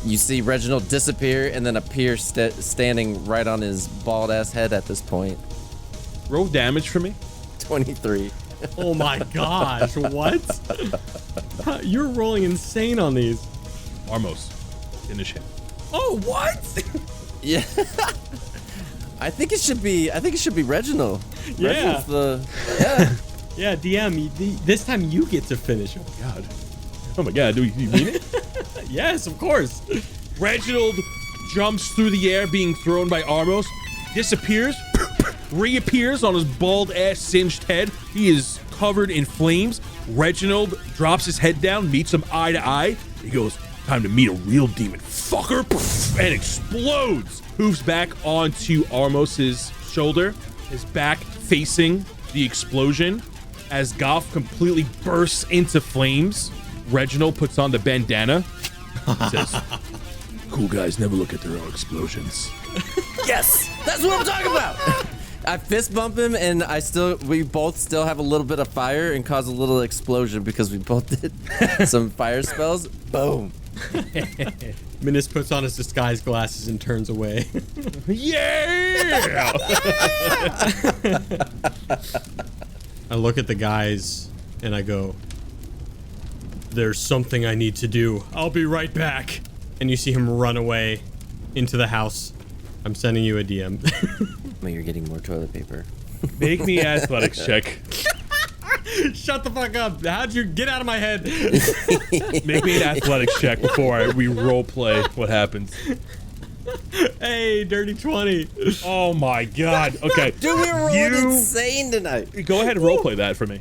you see Reginald disappear and then appear standing right on his bald ass head at this point. Roll damage for me. 23. Oh my gosh, what? You're rolling insane on these. Armos, finish him. Oh, what? Yeah. I think it should be Reginald. Yeah. Yeah, DM, this time you get to finish him. God. Oh my God, do you mean it? Yes, of course. Reginald jumps through the air, being thrown by Armos, disappears, reappears on his bald ass singed head. He is covered in flames. Reginald drops his head down, meets him eye to eye. He goes, "Time to meet a real demon, fucker," and explodes. Moves back onto Armos's shoulder, his back facing the explosion. As Goff completely bursts into flames, Reginald puts on the bandana. He says, "Cool guys never look at their own explosions." Yes, that's what I'm talking about. I fist bump him, and we both still have a little bit of fire and cause a little explosion because we both did some fire spells. Boom. Minas puts on his disguise glasses and turns away. Yeah! I look at the guys and I go, "There's something I need to do. I'll be right back." And you see him run away into the house. I'm sending you a DM. Well, you're getting more toilet paper. Make me an athletics check. Shut the fuck up. How'd you get out of my head? Make me an athletics check before we role play what happens. Hey, dirty 20. Oh my God. Okay. Dude, we're rolling insane tonight. Go ahead and role play that for me.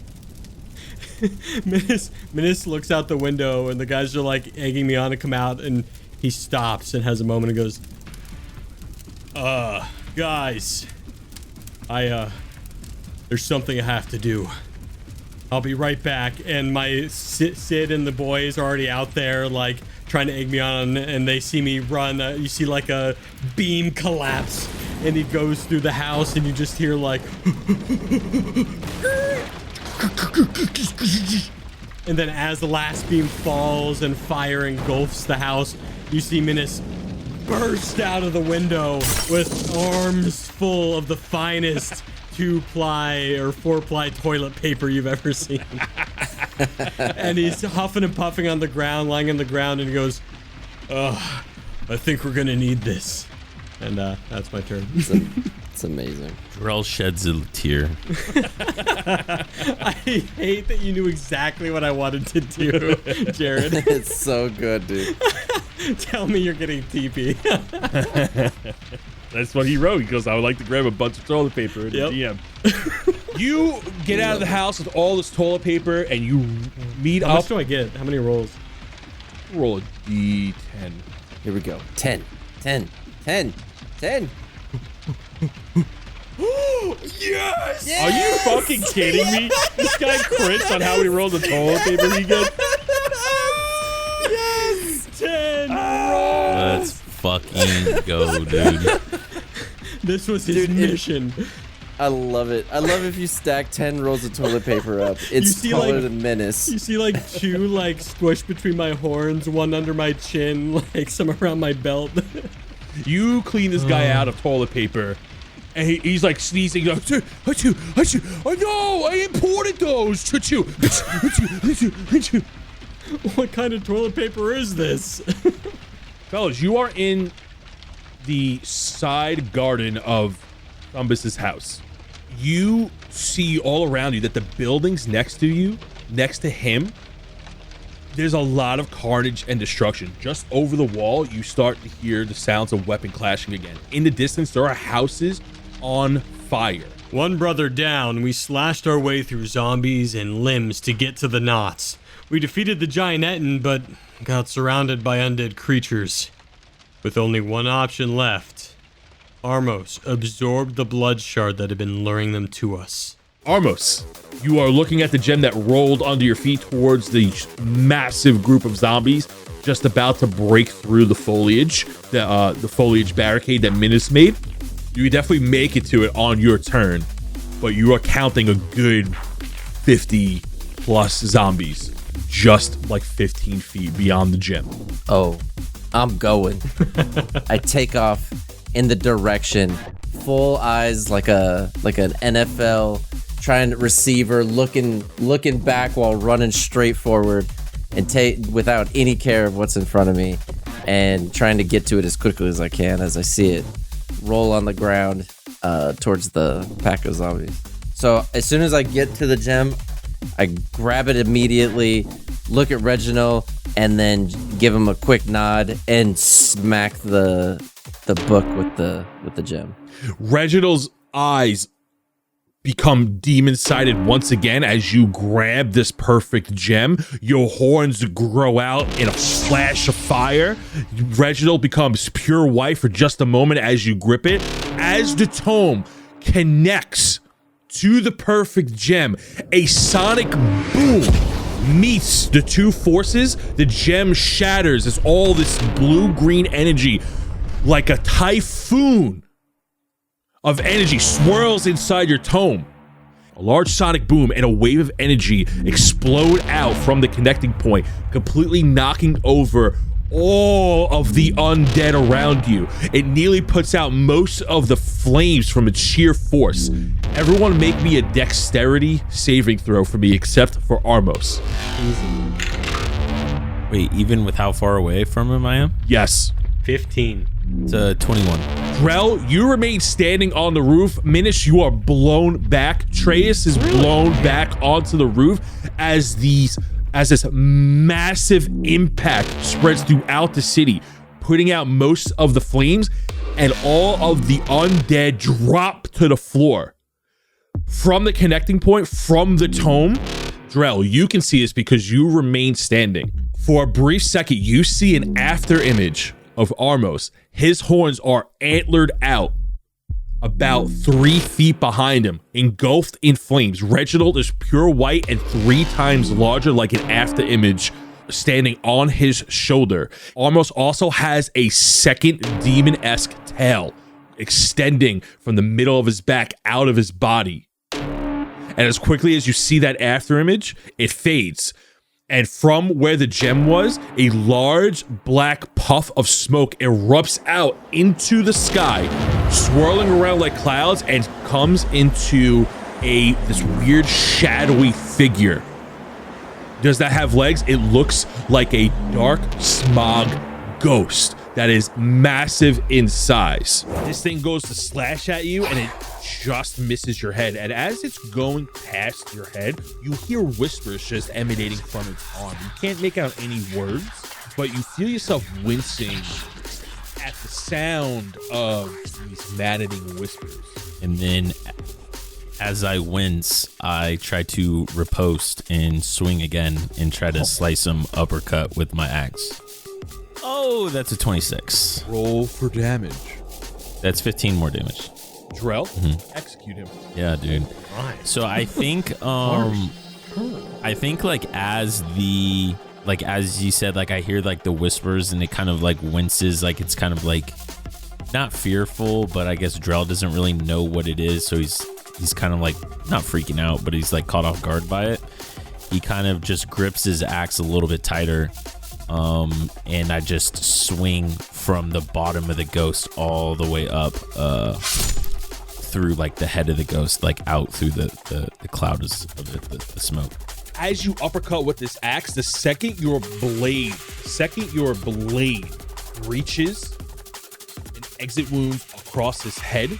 Minas looks out the window and the guys are like egging me on to come out, and he stops and has a moment and goes, guys, there's something I have to do. I'll be right back." And my Sid and the boys are already out there, like, trying to egg me on, and they see me run. You see, like, a beam collapse, and he goes through the house, and you just hear, like... And then as the last beam falls and fire engulfs the house, you see Minas burst out of the window with arms full of the finest 2-ply or 4-ply toilet paper you've ever seen. And he's huffing and puffing on the ground, lying on the ground, and he goes, "I think we're gonna need this." And that's my turn. It's amazing. Drell sheds a tear. I hate that you knew exactly what I wanted to do, Jared. It's so good, dude. Tell me you're getting TP. That's what he wrote. He goes, "I would like to grab a bunch of toilet paper in the DM." You get out of the house with all this toilet paper and you meet How up. much do I get? How many rolls? Roll a D10. Here we go. 10. 10. 10. 10. Yes! Are you fucking kidding me? This guy crits on how many rolls of toilet paper he gets. Yes! 10 rolls! Let's fucking go, dude. This was his mission. I love it. I love if you stack 10 rolls of toilet paper up. It's see, taller like- than Menace. You see, like, 2, like, squished between my horns, 1 under my chin, like, some around my belt. You clean this guy out of toilet paper, and he's like sneezing. He's like, "Achoo. Oh no, I imported those. Achoo. What kind of toilet paper is this? Fellas, you are in the side garden of Thumbus's house. You see all around you that the buildings next to you, next to him, there's a lot of carnage and destruction. Just over the wall, you start to hear the sounds of weapon clashing again. In the distance, there are houses on fire. One brother down, we slashed our way through zombies and limbs to get to the knots. We defeated the Gianettin, but got surrounded by undead creatures. With only one option left, Armos absorbed the blood shard that had been luring them to us. Armos, you are looking at the gem that rolled under your feet towards the massive group of zombies just about to break through the foliage, the foliage barricade that Minas made. You definitely make it to it on your turn, but you are counting a good 50 plus zombies just like 15 feet beyond the gem. Oh, I'm going. I take off in the direction, full eyes like an NFL trying to receiver, looking back while running straight forward and without any care of what's in front of me, and trying to get to it as quickly as I can as I see it roll on the ground towards the pack of zombies. So as soon as I get to the gem, I grab it immediately, look at Reginald, and then give him a quick nod and smack the book with the gem. Reginald's eyes become demon-sided once again as you grab this perfect gem. Your horns grow out in a flash of fire. Reginald becomes pure white for just a moment as you grip it. As the tome connects to the perfect gem, a sonic boom meets the two forces. The gem shatters as all this blue-green energy, like a typhoon of energy, swirls inside your tome. A large sonic boom and a wave of energy explode out from the connecting point, completely knocking over all of the undead around you. It nearly puts out most of the flames from its sheer force. Everyone make me a dexterity saving throw for me except for Armos. Wait, even with how far away from him I am? Yes. 15. It's a 21. Drell, you remain standing on the roof. Minus, you are blown back. Treus is blown back onto the roof as this massive impact spreads throughout the city, putting out most of the flames, and all of the undead drop to the floor. From the connecting point, from the tome, Drell, you can see this because you remain standing. For a brief second, you see an after image of Armos. His horns are antlered out about 3 feet behind him, engulfed in flames. Reginald is pure white and 3 times larger, like an after image standing on his shoulder. Armos also has a second demon-esque tail extending from the middle of his back out of his body. And as quickly as you see that after image, it fades. And from where the gem was, a large black puff of smoke erupts out into the sky, swirling around like clouds, and comes into this weird shadowy figure. Does that have legs? It looks like a dark smog ghost that is massive in size. This thing goes to slash at you, and it just misses your head. And as it's going past your head, you hear whispers just emanating from its arm. You can't make out any words, but you feel yourself wincing at the sound of these maddening whispers. And then as I wince, I try to riposte and swing again and try to slice him uppercut with my axe. Oh, that's a 26. Roll for damage. That's 15 more damage. Drell, execute him. Yeah, dude. So I think as you said, like I hear like the whispers and it kind of like winces, like it's kind of like not fearful, but I guess Drell doesn't really know what it is, so he's kind of like not freaking out, but he's like caught off guard by it. He kind of just grips his axe a little bit tighter, and I just swing from the bottom of the ghost all the way up through like the head of the ghost, like out through the cloud of the smoke. As you uppercut with this axe, the second your blade reaches an exit wound across his head,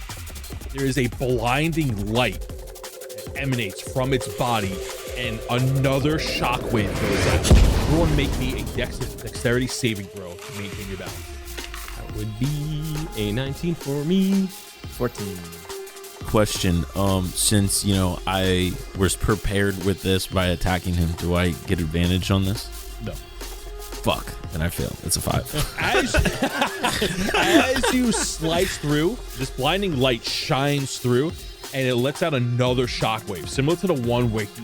there is a blinding light that emanates from its body, and another shockwave goes out. Everyone make me a dexterity saving throw to maintain your balance. That would be a 19 for me. 14. Question, since I was prepared with this by attacking him, do I get advantage on this? No. Fuck, then I fail. It's a 5. As you slice through, this blinding light shines through, and it lets out another shockwave, similar to the one where he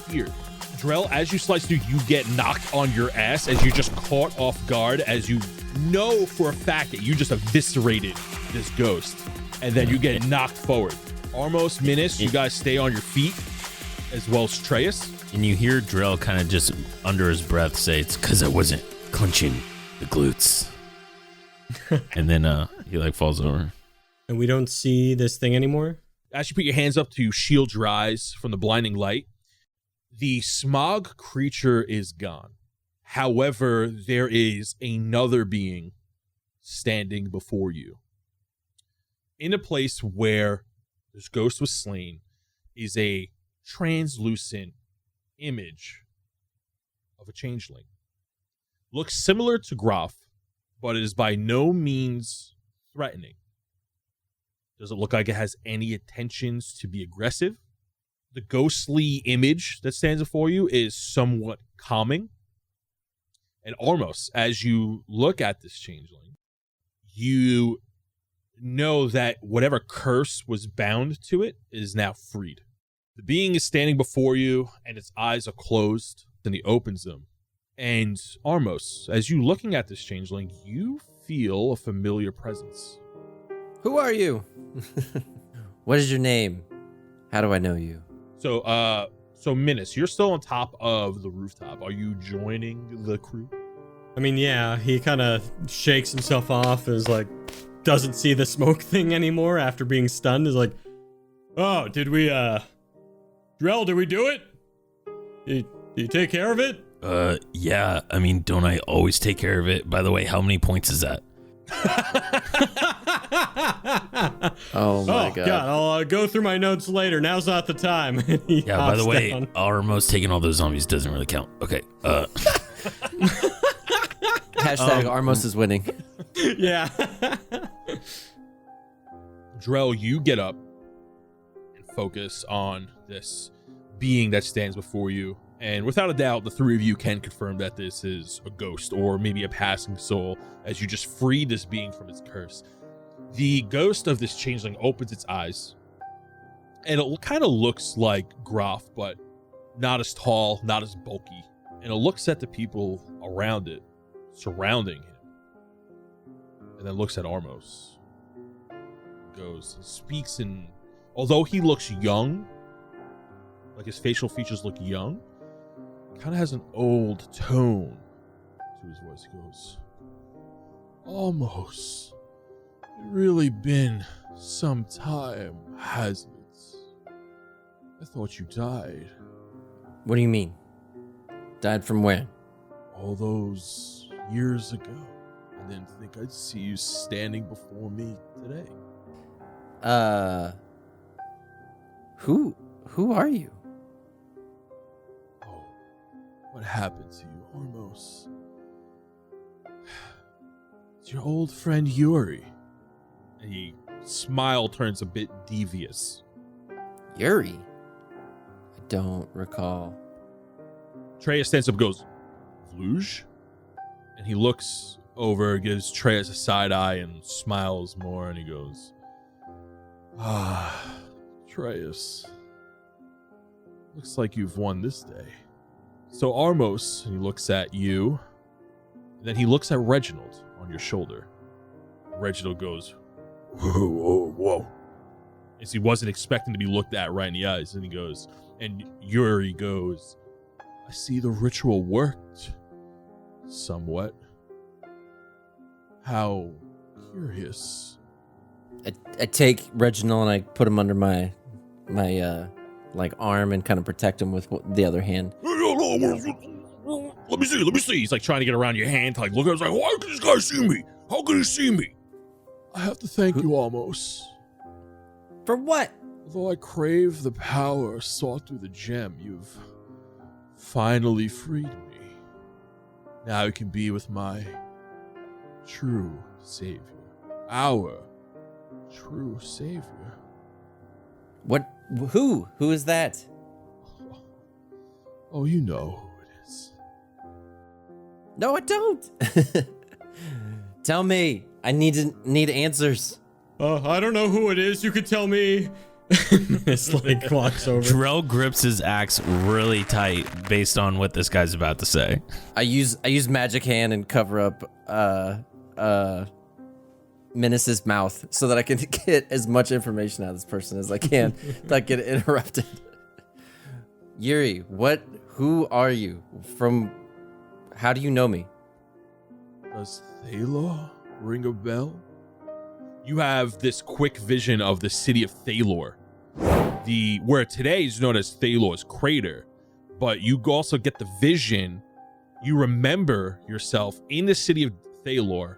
appeared. Drell, as you slice through, you get knocked on your ass as you just caught off guard, as you know for a fact that you just eviscerated this ghost, and then you get knocked forward. Armos, Minis, you guys stay on your feet, as well as Treus. And you hear Drell kind of just under his breath say, "It's because I wasn't clenching the glutes." And then he like falls over. And we don't see this thing anymore? As you put your hands up to shield your eyes from the blinding light, the smog creature is gone. However, there is another being standing before you. In a place where this ghost was slain is a translucent image of a changeling. Looks similar to Groff, but it is by no means threatening. Doesn't look like it has any intentions to be aggressive. The ghostly image that stands before you is somewhat calming. And Armos, as you look at this changeling, you know that whatever curse was bound to it is now freed. The being is standing before you, and its eyes are closed. Then he opens them. And Armos, as you looking at this changeling, you feel a familiar presence. Who are you? What is your name? How do I know you? So Minus, you're still on top of the rooftop. Are you joining the crew? I mean, yeah, he kind of shakes himself off, is like, doesn't see the smoke thing anymore after being stunned, is like, oh, did we, Drell, did we do it? Did you take care of it? Yeah, I mean, don't I always take care of it? By the way, how many points is that? Oh my god. I'll go through my notes later. Now's not the time. Yeah, by the way, Armos taking all those zombies doesn't really count. Okay, Hashtag Armos is winning. Yeah. Drell, you get up and focus on this being that stands before you. And without a doubt, the three of you can confirm that this is a ghost or maybe a passing soul as you just free this being from its curse. The ghost of this changeling opens its eyes, and it kind of looks like Groff, but not as tall, not as bulky. And it looks at the people around it, surrounding him, and then looks at Armos. Goes and speaks in, although he looks young, like his facial features look young, kind of has an old tone to his voice. He goes, Almost. It really been some time, hasn't it? I thought you died. What do you mean? Died from where? All those years ago. I didn't think I'd see you standing before me today. Who are you? Oh, what happened to you, Armos? It's your old friend Yuri. And he smile turns a bit devious. Yuri? I don't recall. Treya stands up and goes, Vluj? And he looks over, gives Treya a side eye and smiles more, and he goes, Treyas. Looks like you've won this day. So Armos, he looks at you, and then he looks at Reginald on your shoulder. Reginald goes, whoa. As he wasn't expecting to be looked at right in the eyes, and he goes, and Yuri goes, I see the ritual worked somewhat. How curious. I take Reginald and I put him under my arm and kind of protect him with the other hand. Let me see. He's like trying to get around your hand to like look at us like, why can this guy see me? How can he see me? I have to thank you, Almos. For what? Although I crave the power sought through the gem, you've finally freed me. Now I can be with my true savior. Our true savior. What? Who? Who is that? Oh, you know who it is. No, I don't. Tell me. I need answers. I don't know who it is. You could tell me. It's like walks over. Drell grips his axe really tight based on what this guy's about to say. I use magic hand and cover up Menace's mouth so that I can get as much information out of this person as I can without getting interrupted. Yuri, who are you? How do you know me? Does Thalor ring a bell? You have this quick vision of the city of Thalor where today is known as Thalor's Crater, but you also get the vision. You remember yourself in the city of Thalor,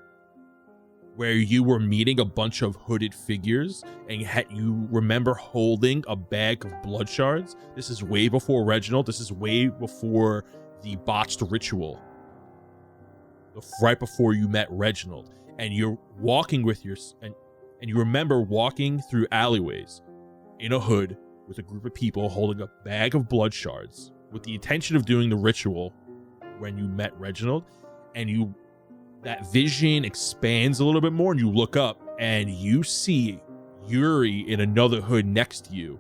where you were meeting a bunch of hooded figures, and you remember holding a bag of blood shards. This is way before Reginald. This is way before the botched ritual. Right before you met Reginald, and you're walking with and you remember walking through alleyways in a hood with a group of people holding a bag of blood shards with the intention of doing the ritual when you met Reginald, and that vision expands a little bit more, and you look up and you see Yuri in another hood next to you,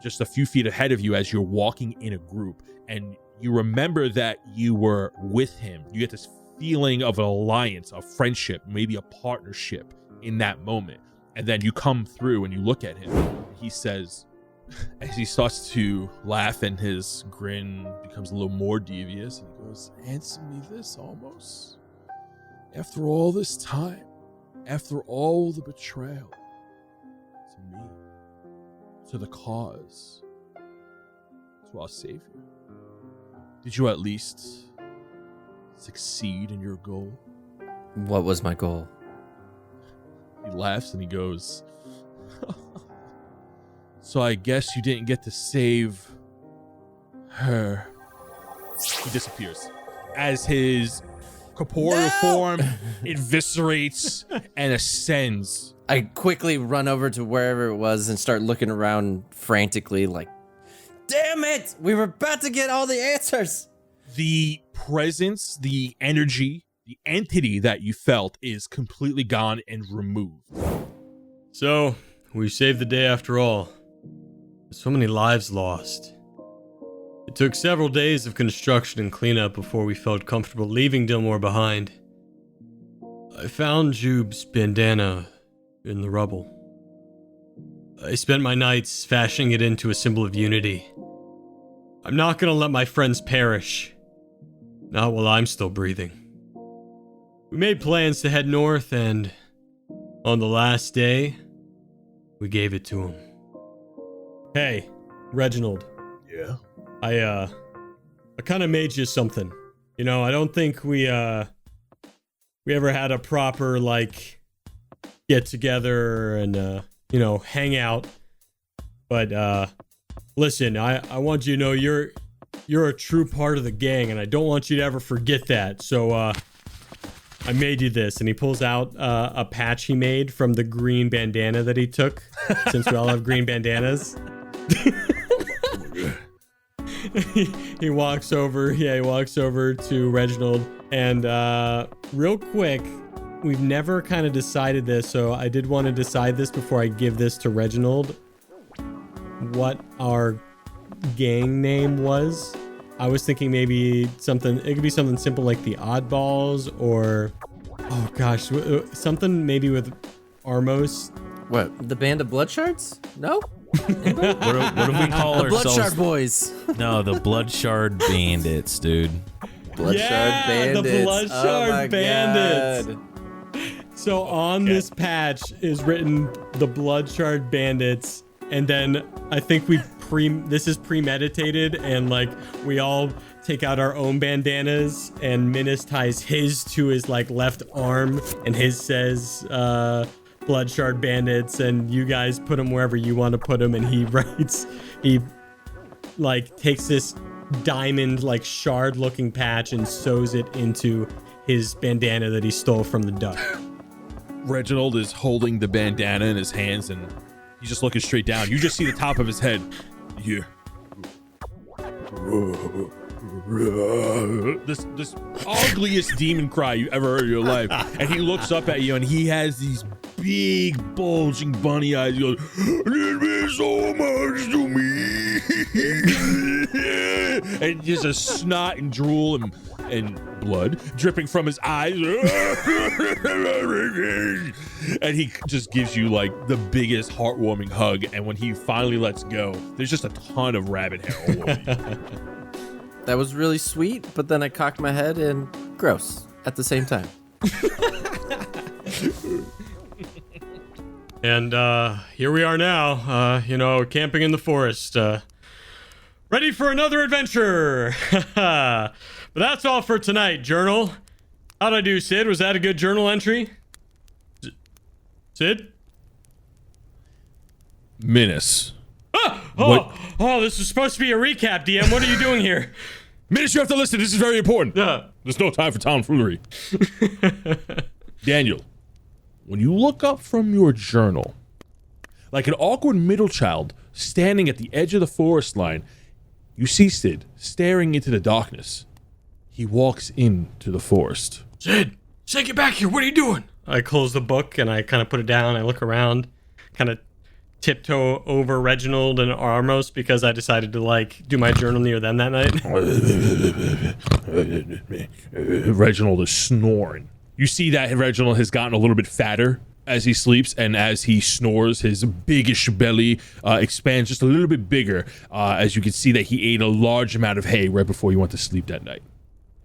just a few feet ahead of you as you're walking in a group, and you remember that you were with him. You get this feeling of an alliance, a friendship, maybe a partnership in that moment. And then you come through and you look at him. He says, as he starts to laugh and his grin becomes a little more devious, and he goes, "Answer me this, Almost. After all this time, after all the betrayal, to me, to the cause, to our Savior, did you at least succeed in your goal?" What was my goal? He laughs and he goes, "So I guess you didn't get to save her." He disappears as his corporeal form eviscerates and ascends. I quickly run over to wherever it was and start looking around frantically like, damn it! We were about to get all the answers! The presence, the energy, the entity that you felt is completely gone and removed. So, we saved the day after all. So many lives lost. It took several days of construction and cleanup before we felt comfortable leaving Dillmore behind. I found Jube's bandana in the rubble. I spent my nights fashioning it into a symbol of unity. I'm not gonna let my friends perish. Not while I'm still breathing. We made plans to head north, and on the last day, we gave it to him. Hey, Reginald. Yeah? I kind of made you something. You know, I don't think we ever had a proper, like, get together and, hang out. But, listen, I want you to know you're a true part of the gang, and I don't want you to ever forget that. So, I made you this. And he pulls out a patch he made from the green bandana that he took, since we all have green bandanas. He walks over to Reginald, and real quick, we've never kind of decided this, so I did want to decide this before I give this to Reginald, what our gang name was. I was thinking maybe it could be something simple like the Oddballs, or oh gosh, something maybe with Armos. What? The Band of Blood Shards? No? What do we call The ourselves? Blood Shard Boys. No, the Blood Shard Bandits, dude. Blood Shard Bandits. The Blood Shard oh my Bandits. God. So on this patch is written the Blood Shard Bandits, and then I think this is premeditated, and like we all take out our own bandanas, and Minus ties his to his like left arm, and his says Blood Shard Bandits, and you guys put them wherever you want to put them, and he takes this diamond like shard looking patch and sews it into his bandana that he stole from the duck. Reginald is holding the bandana in his hands, and he's just looking straight down. You just see the top of his head. Yeah. This ugliest demon cry you ever heard in your life. And he looks up at you, and he has these big bulging bunny eyes. He goes, "It means so much to me." And just a snot and drool and blood dripping from his eyes. And he just gives you like the biggest heartwarming hug. And when he finally lets go, there's just a ton of rabbit hair all over you. That was really sweet, but then I cocked my head and gross at the same time. And here we are now, camping in the forest, ready for another adventure. But that's all for tonight, journal. How'd I do, Sid? Was that a good journal entry? Sid? Minus. Oh, this is supposed to be a recap, DM. What are you doing here? Minus, you have to listen. This is very important. There's no time for tomfoolery. Daniel, when you look up from your journal, like an awkward middle child standing at the edge of the forest line, you see Sid staring into the darkness. He walks into the forest. Sid, get back here. What are you doing? I close the book and I kind of put it down. I look around, kind of tiptoe over Reginald and Armos because I decided to do my journal near them that night. Reginald is snoring. You see that Reginald has gotten a little bit fatter as he sleeps, and as he snores, his biggish belly expands just a little bit bigger, as you can see that he ate a large amount of hay right before he went to sleep that night.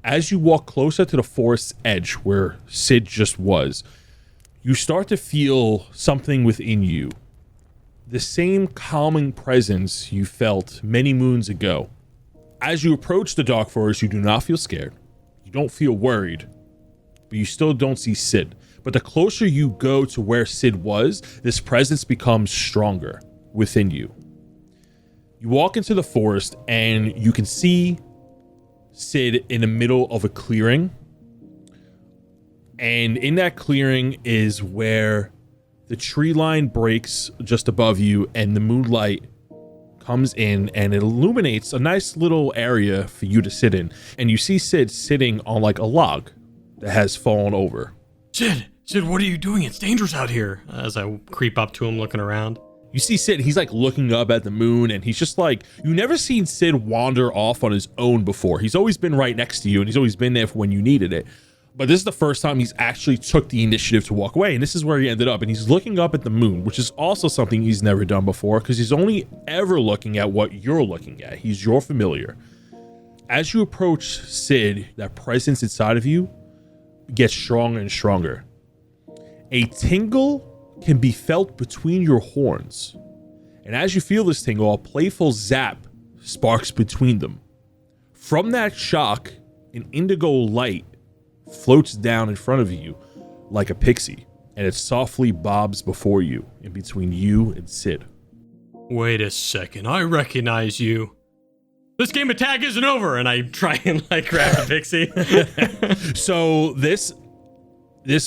As you walk closer to the forest's edge where Sid just was, you start to feel something within you. The same calming presence you felt many moons ago. As you approach the dark forest, you do not feel scared. You don't feel worried, but you still don't see Sid. But the closer you go to where Sid was, this presence becomes stronger within you. You walk into the forest and you can see Sid in the middle of a clearing. And in that clearing is where the tree line breaks just above you and the moonlight comes in and it illuminates a nice little area for you to sit in. And you see Sid sitting on like a log that has fallen over. Sid, what are you doing? It's dangerous out here. As I creep up to him looking around. You see Sid, he's like looking up at the moon and he's just like, you've never seen Sid wander off on his own before. He's always been right next to you and he's always been there for when you needed it. But this is the first time he's actually took the initiative to walk away, and this is where he ended up. And he's looking up at the moon, which is also something he's never done before because he's only ever looking at what you're looking at. He's your familiar. As you approach Sid, that presence inside of you gets stronger and stronger. A tingle can be felt between your horns. And as you feel this tingle, a playful zap sparks between them. From that shock, an indigo light floats down in front of you like a pixie, and it softly bobs before you in between you and Sid. Wait a second, I recognize you. This game of tag isn't over, and I try and grab the pixie. So this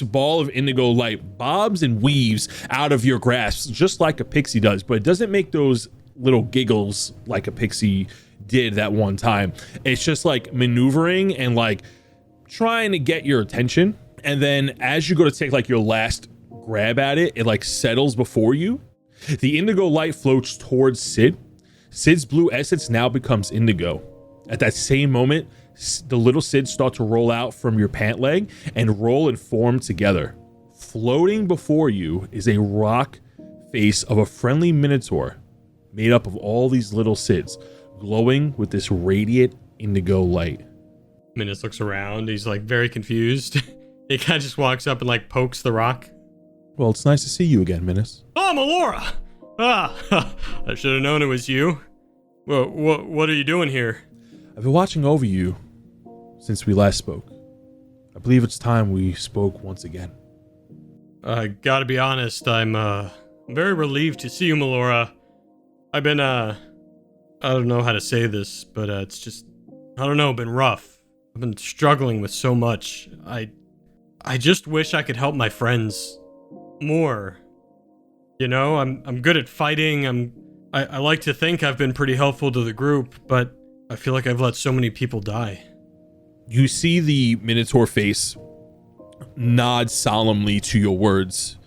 ball of indigo light bobs and weaves out of your grasp just like a pixie does, but it doesn't make those little giggles like a pixie did that one time. It's just like maneuvering and trying to get your attention, and then as you go to take your last grab at it, it settles before you. The indigo light floats towards Sid. Sid's blue essence now becomes indigo. At that same moment, the little Sid start to roll out from your pant leg and roll and form together. Floating before you is a rock face of a friendly minotaur made up of all these little Sids, glowing with this radiant indigo light. Minus looks around. He's very confused. He kind of just walks up and pokes the rock. Well, it's nice to see you again, Minus. Oh, Melora! I should have known it was you. Well, what are you doing here? I've been watching over you since we last spoke. I believe it's time we spoke once again. I gotta be honest, I'm very relieved to see you, Melora. I've been, I don't know how to say this, but it's just, I don't know, been rough. I've been struggling with so much. I just wish I could help my friends more. I'm good at fighting. I like to think I've been pretty helpful to the group, but I feel like I've let so many people die. You see the Minotaur face nod solemnly to your words.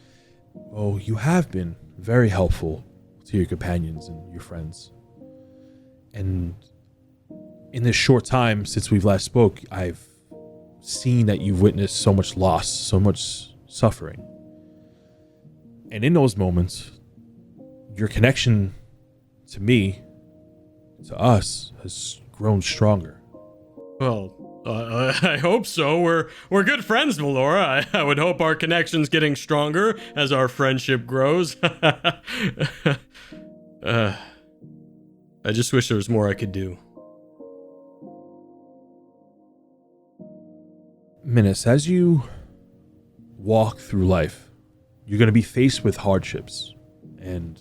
Oh, you have been very helpful to your companions and your friends. And in this short time since we've last spoke, I've seen that you've witnessed so much loss, so much suffering. And in those moments, your connection to me, to us, has grown stronger. Well, I hope so. We're good friends, Melora. I would hope our connection's getting stronger as our friendship grows. I just wish there was more I could do. Minas, as you walk through life, you're going to be faced with hardships, and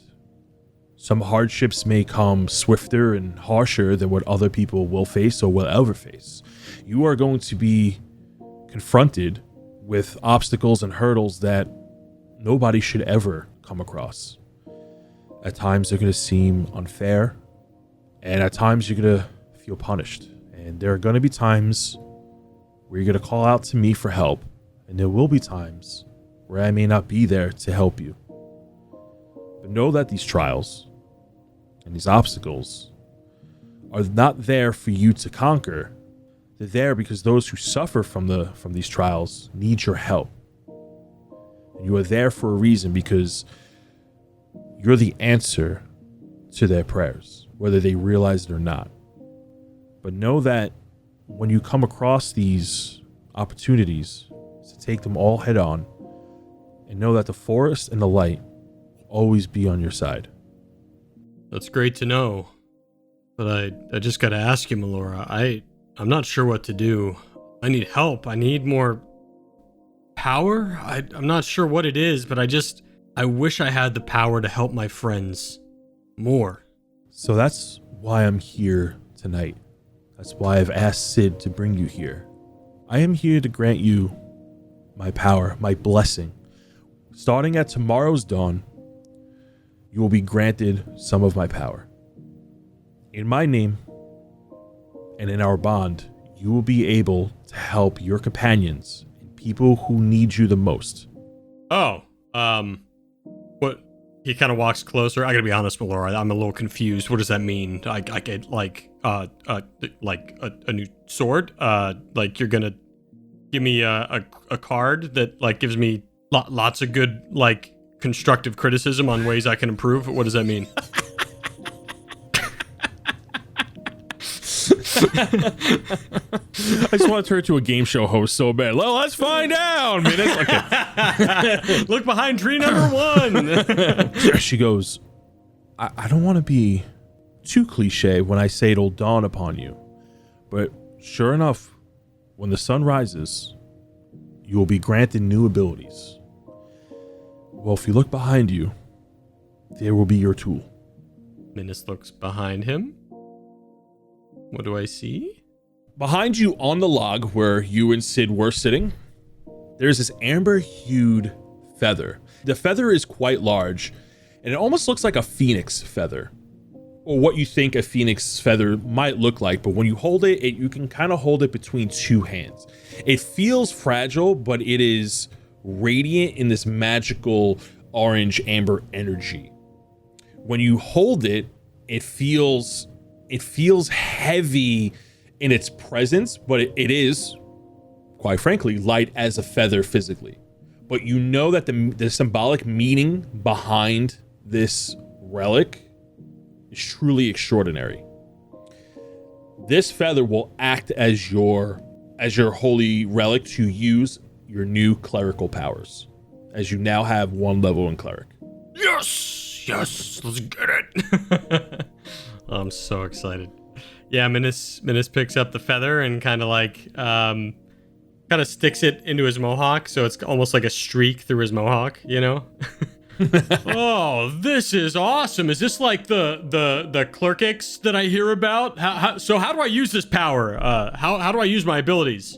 some hardships may come swifter and harsher than what other people will face or will ever face. You are going to be confronted with obstacles and hurdles that nobody should ever come across. At times they're going to seem unfair, and at times you're going to feel punished. And there are going to be times where you're going to call out to me for help, and there will be times where I may not be there to help you. But know that these trials and these obstacles are not there for you to conquer. They're there because those who suffer from these trials need your help. And you are there for a reason, because you're the answer to their prayers, whether they realize it or not. But know that when you come across these opportunities, to take them all head on, and know that the forest and the light will always be on your side. That's great to know. But I just gotta ask you, Melora, I'm not sure what to do. I need help. I need more power. I'm not sure what it is, but I wish I had the power to help my friends more. So that's why I'm here tonight. That's why I've asked Sid to bring you here. I am here to grant you my power, my blessing. Starting at tomorrow's dawn, you will be granted some of my power. In my name and in our bond, you will be able to help your companions and people who need you the most. Oh, what? He kind of walks closer. I gotta be honest, Melora, I'm a little confused. What does that mean? I get like a new sword? Like you're gonna give me a card that like gives me lots of good like constructive criticism on ways I can improve? What does that mean? I just want to turn to a game show host so bad. Well, let's find out. Okay. Look behind tree number 1. She goes, I don't want to be too cliche when I say it'll dawn upon you. But sure enough, when the sun rises, you will be granted new abilities. Well, if you look behind you, there will be your tool. Minas looks behind him. What do I see? Behind you on the log where you and Sid were sitting, there's this amber-hued feather. The feather is quite large, and it almost looks like a phoenix feather, or what you think a phoenix feather might look like. But when you hold it, you can kind of hold it between two hands. It feels fragile, but it is radiant in this magical orange amber energy. When you hold it, it feels heavy in its presence, but it is, quite frankly, light as a feather physically. But you know that the symbolic meaning behind this relic is truly extraordinary. This feather will act as your holy relic to use your new clerical powers, as you now have 1 level in cleric. Yes, let's get it. I'm so excited. Yeah, Minas picks up the feather and kind of sticks it into his mohawk, so it's almost like a streak through his mohawk, you know? Oh, this is awesome. Is this like the Clerkix that I hear about? How do I use this power? How do I use my abilities?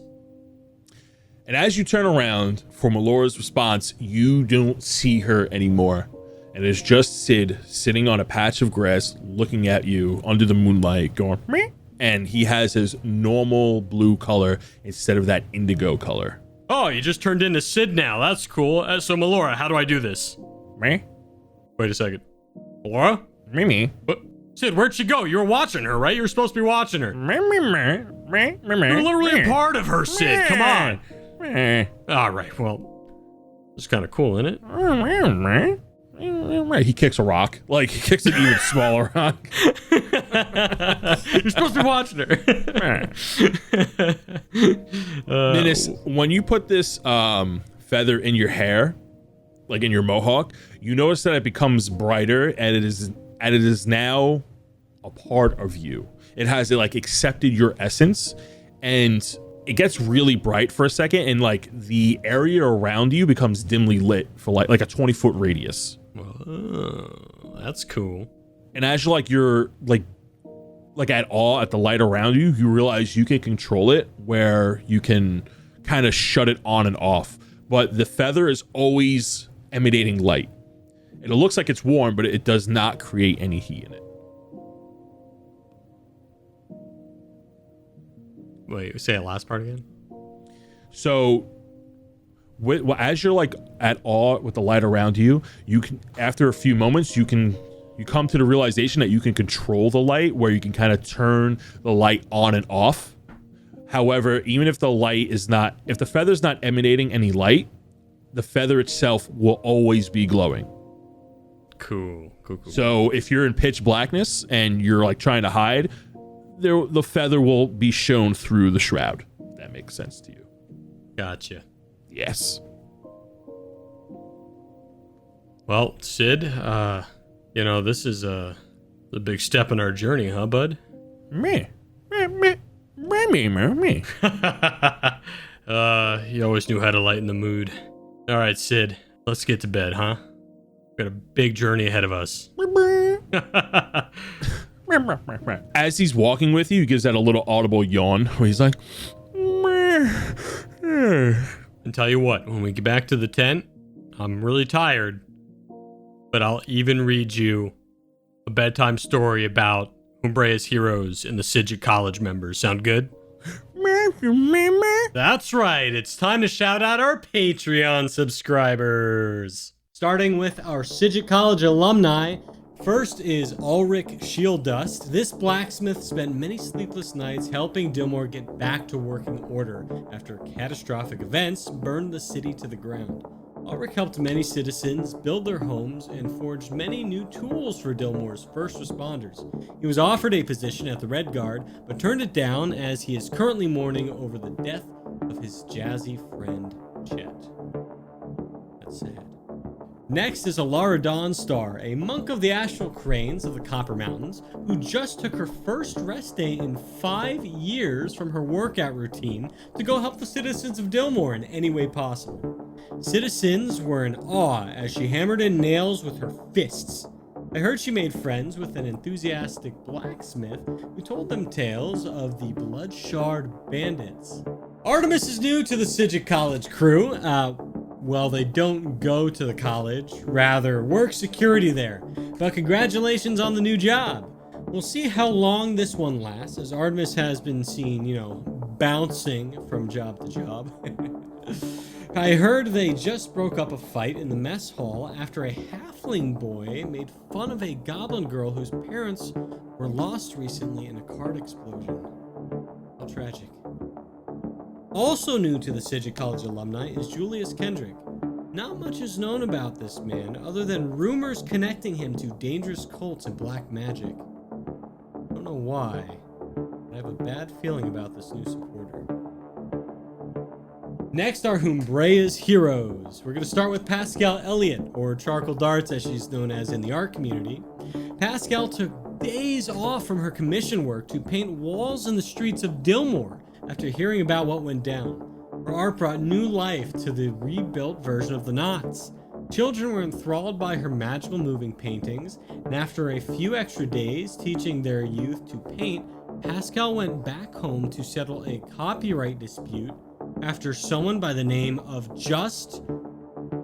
And as you turn around for Melora's response, you don't see her anymore. And it's just Sid sitting on a patch of grass looking at you under the moonlight going, meh. And he has his normal blue color instead of that indigo color. Oh, you just turned into Sid now. That's cool. So, Melora, how do I do this? Me? Wait a second. Melora? Me? What? Sid, where'd she go? You were watching her, right? You were supposed to be watching her. You're literally a part of her, Sid. Come on. All right, well, it's kind of cool, isn't it? He kicks a rock. Like, he kicks an even smaller rock. You're supposed to be watching her. Menace, when you put this feather in your hair, like in your mohawk, you notice that it becomes brighter, and it is now a part of you. It has like accepted your essence, and it gets really bright for a second, and like the area around you becomes dimly lit for like a 20-foot radius. Oh, that's cool. And as you're at awe at the light around you, you realize you can control it, where you can kind of shut it on and off. But the feather is always emanating light. And it looks like it's warm, but it does not create any heat in it. Wait, say that last part again? So as you're like at awe with the light around you, you can, after a few moments, you come to the realization that you can control the light, where you can kind of turn the light on and off. However, even if if the feather's not emanating any light, the feather itself will always be glowing. Cool. So if you're in pitch blackness and you're like trying to hide, the feather will be shown through the shroud. If that makes sense to you. Gotcha. Yes. Well, Sid, this is a big step in our journey, huh, bud? Me. You always knew how to lighten the mood. All right, Sid, let's get to bed, huh? Got a big journey ahead of us. As he's walking with you, he gives that a little audible yawn where he's like, And tell you what, when we get back to the tent, I'm really tired, but I'll even read you a bedtime story about Umbrea's heroes and the Sigil College members. Sound good? That's right. It's time to shout out our Patreon subscribers. Starting with our Sigil College alumni. First is Ulrich Shieldust. This blacksmith spent many sleepless nights helping Dillmore get back to working order after catastrophic events burned the city to the ground. Ulrich helped many citizens build their homes and forged many new tools for Dillmore's first responders. He was offered a position at the Red Guard, but turned it down as he is currently mourning over the death of his jazzy friend, Chet. That's sad. Next is Alara Dawnstar, a monk of the Astral Cranes of the Copper Mountains, who just took her first rest day in 5 years from her workout routine to go help the citizens of Dillmore in any way possible. Citizens were in awe as she hammered in nails with her fists. I heard she made friends with an enthusiastic blacksmith who told them tales of the Bloodshard Bandits. Artemis is new to the Sigil College crew. Well, they don't go to the college, rather work security there. But congratulations on the new job. We'll see how long this one lasts, as Artemis has been seen, bouncing from job to job. I heard they just broke up a fight in the mess hall after a halfling boy made fun of a goblin girl whose parents were lost recently in a cart explosion. How tragic. Also new to the Sigil College alumni is Julius Kendrick. Not much is known about this man other than rumors connecting him to dangerous cults and black magic. I don't know why, but I have a bad feeling about this new supporter. Next are Umbrea's heroes. We're going to start with Pascal Elliott, or Charcoal Darts as she's known as in the art community. Pascal took days off from her commission work to paint walls in the streets of Dillmore after hearing about what went down. Her art brought new life to the rebuilt version of the Knots. Children were enthralled by her magical moving paintings, and after a few extra days teaching their youth to paint, Pascal went back home to settle a copyright dispute after someone by the name of Just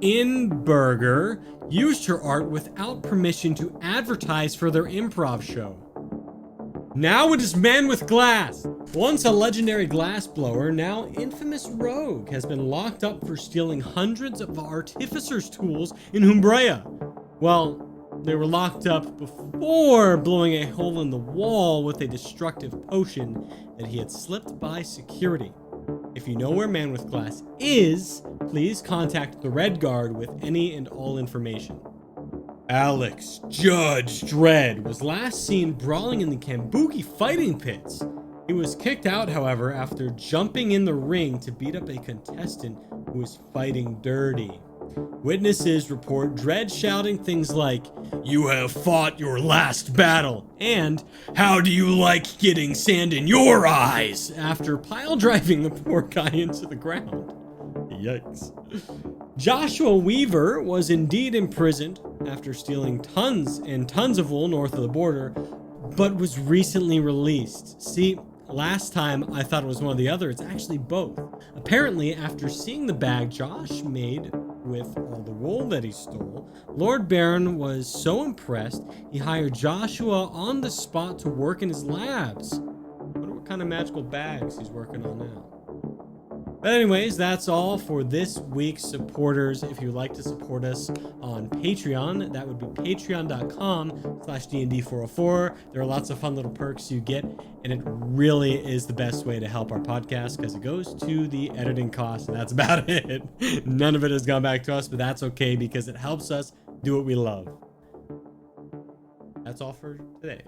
Inberger used her art without permission to advertise for their improv show. Now it is Men with Glass. Once a legendary glassblower, now infamous rogue has been locked up for stealing hundreds of artificers' tools in Umbrea. Well, they were locked up before blowing a hole in the wall with a destructive potion that he had slipped by security. If you know where Man with Glass is, please contact the Red Guard with any and all information. Alex Judge Dredd was last seen brawling in the Kambuki fighting pits. He was kicked out, however, after jumping in the ring to beat up a contestant who was fighting dirty. Witnesses report Dredd shouting things like, "You have fought your last battle," and "How do you like getting sand in your eyes?" after pile driving the poor guy into the ground. Yikes. Joshua Weaver was indeed imprisoned after stealing tons and tons of wool north of the border, but was recently released. See, last time I thought it was one or the other. It's actually both. Apparently, after seeing the bag Josh made with all the wool that he stole, Lord Baron was so impressed he hired Joshua on the spot to work in his labs. I wonder what kind of magical bags he's working on now. But anyways, that's all for this week's supporters. If you'd like to support us on Patreon, that would be patreon.com/DND404. There are lots of fun little perks you get, and it really is the best way to help our podcast because it goes to the editing costs, and that's about it. None of it has gone back to us, but that's okay because it helps us do what we love. That's all for today.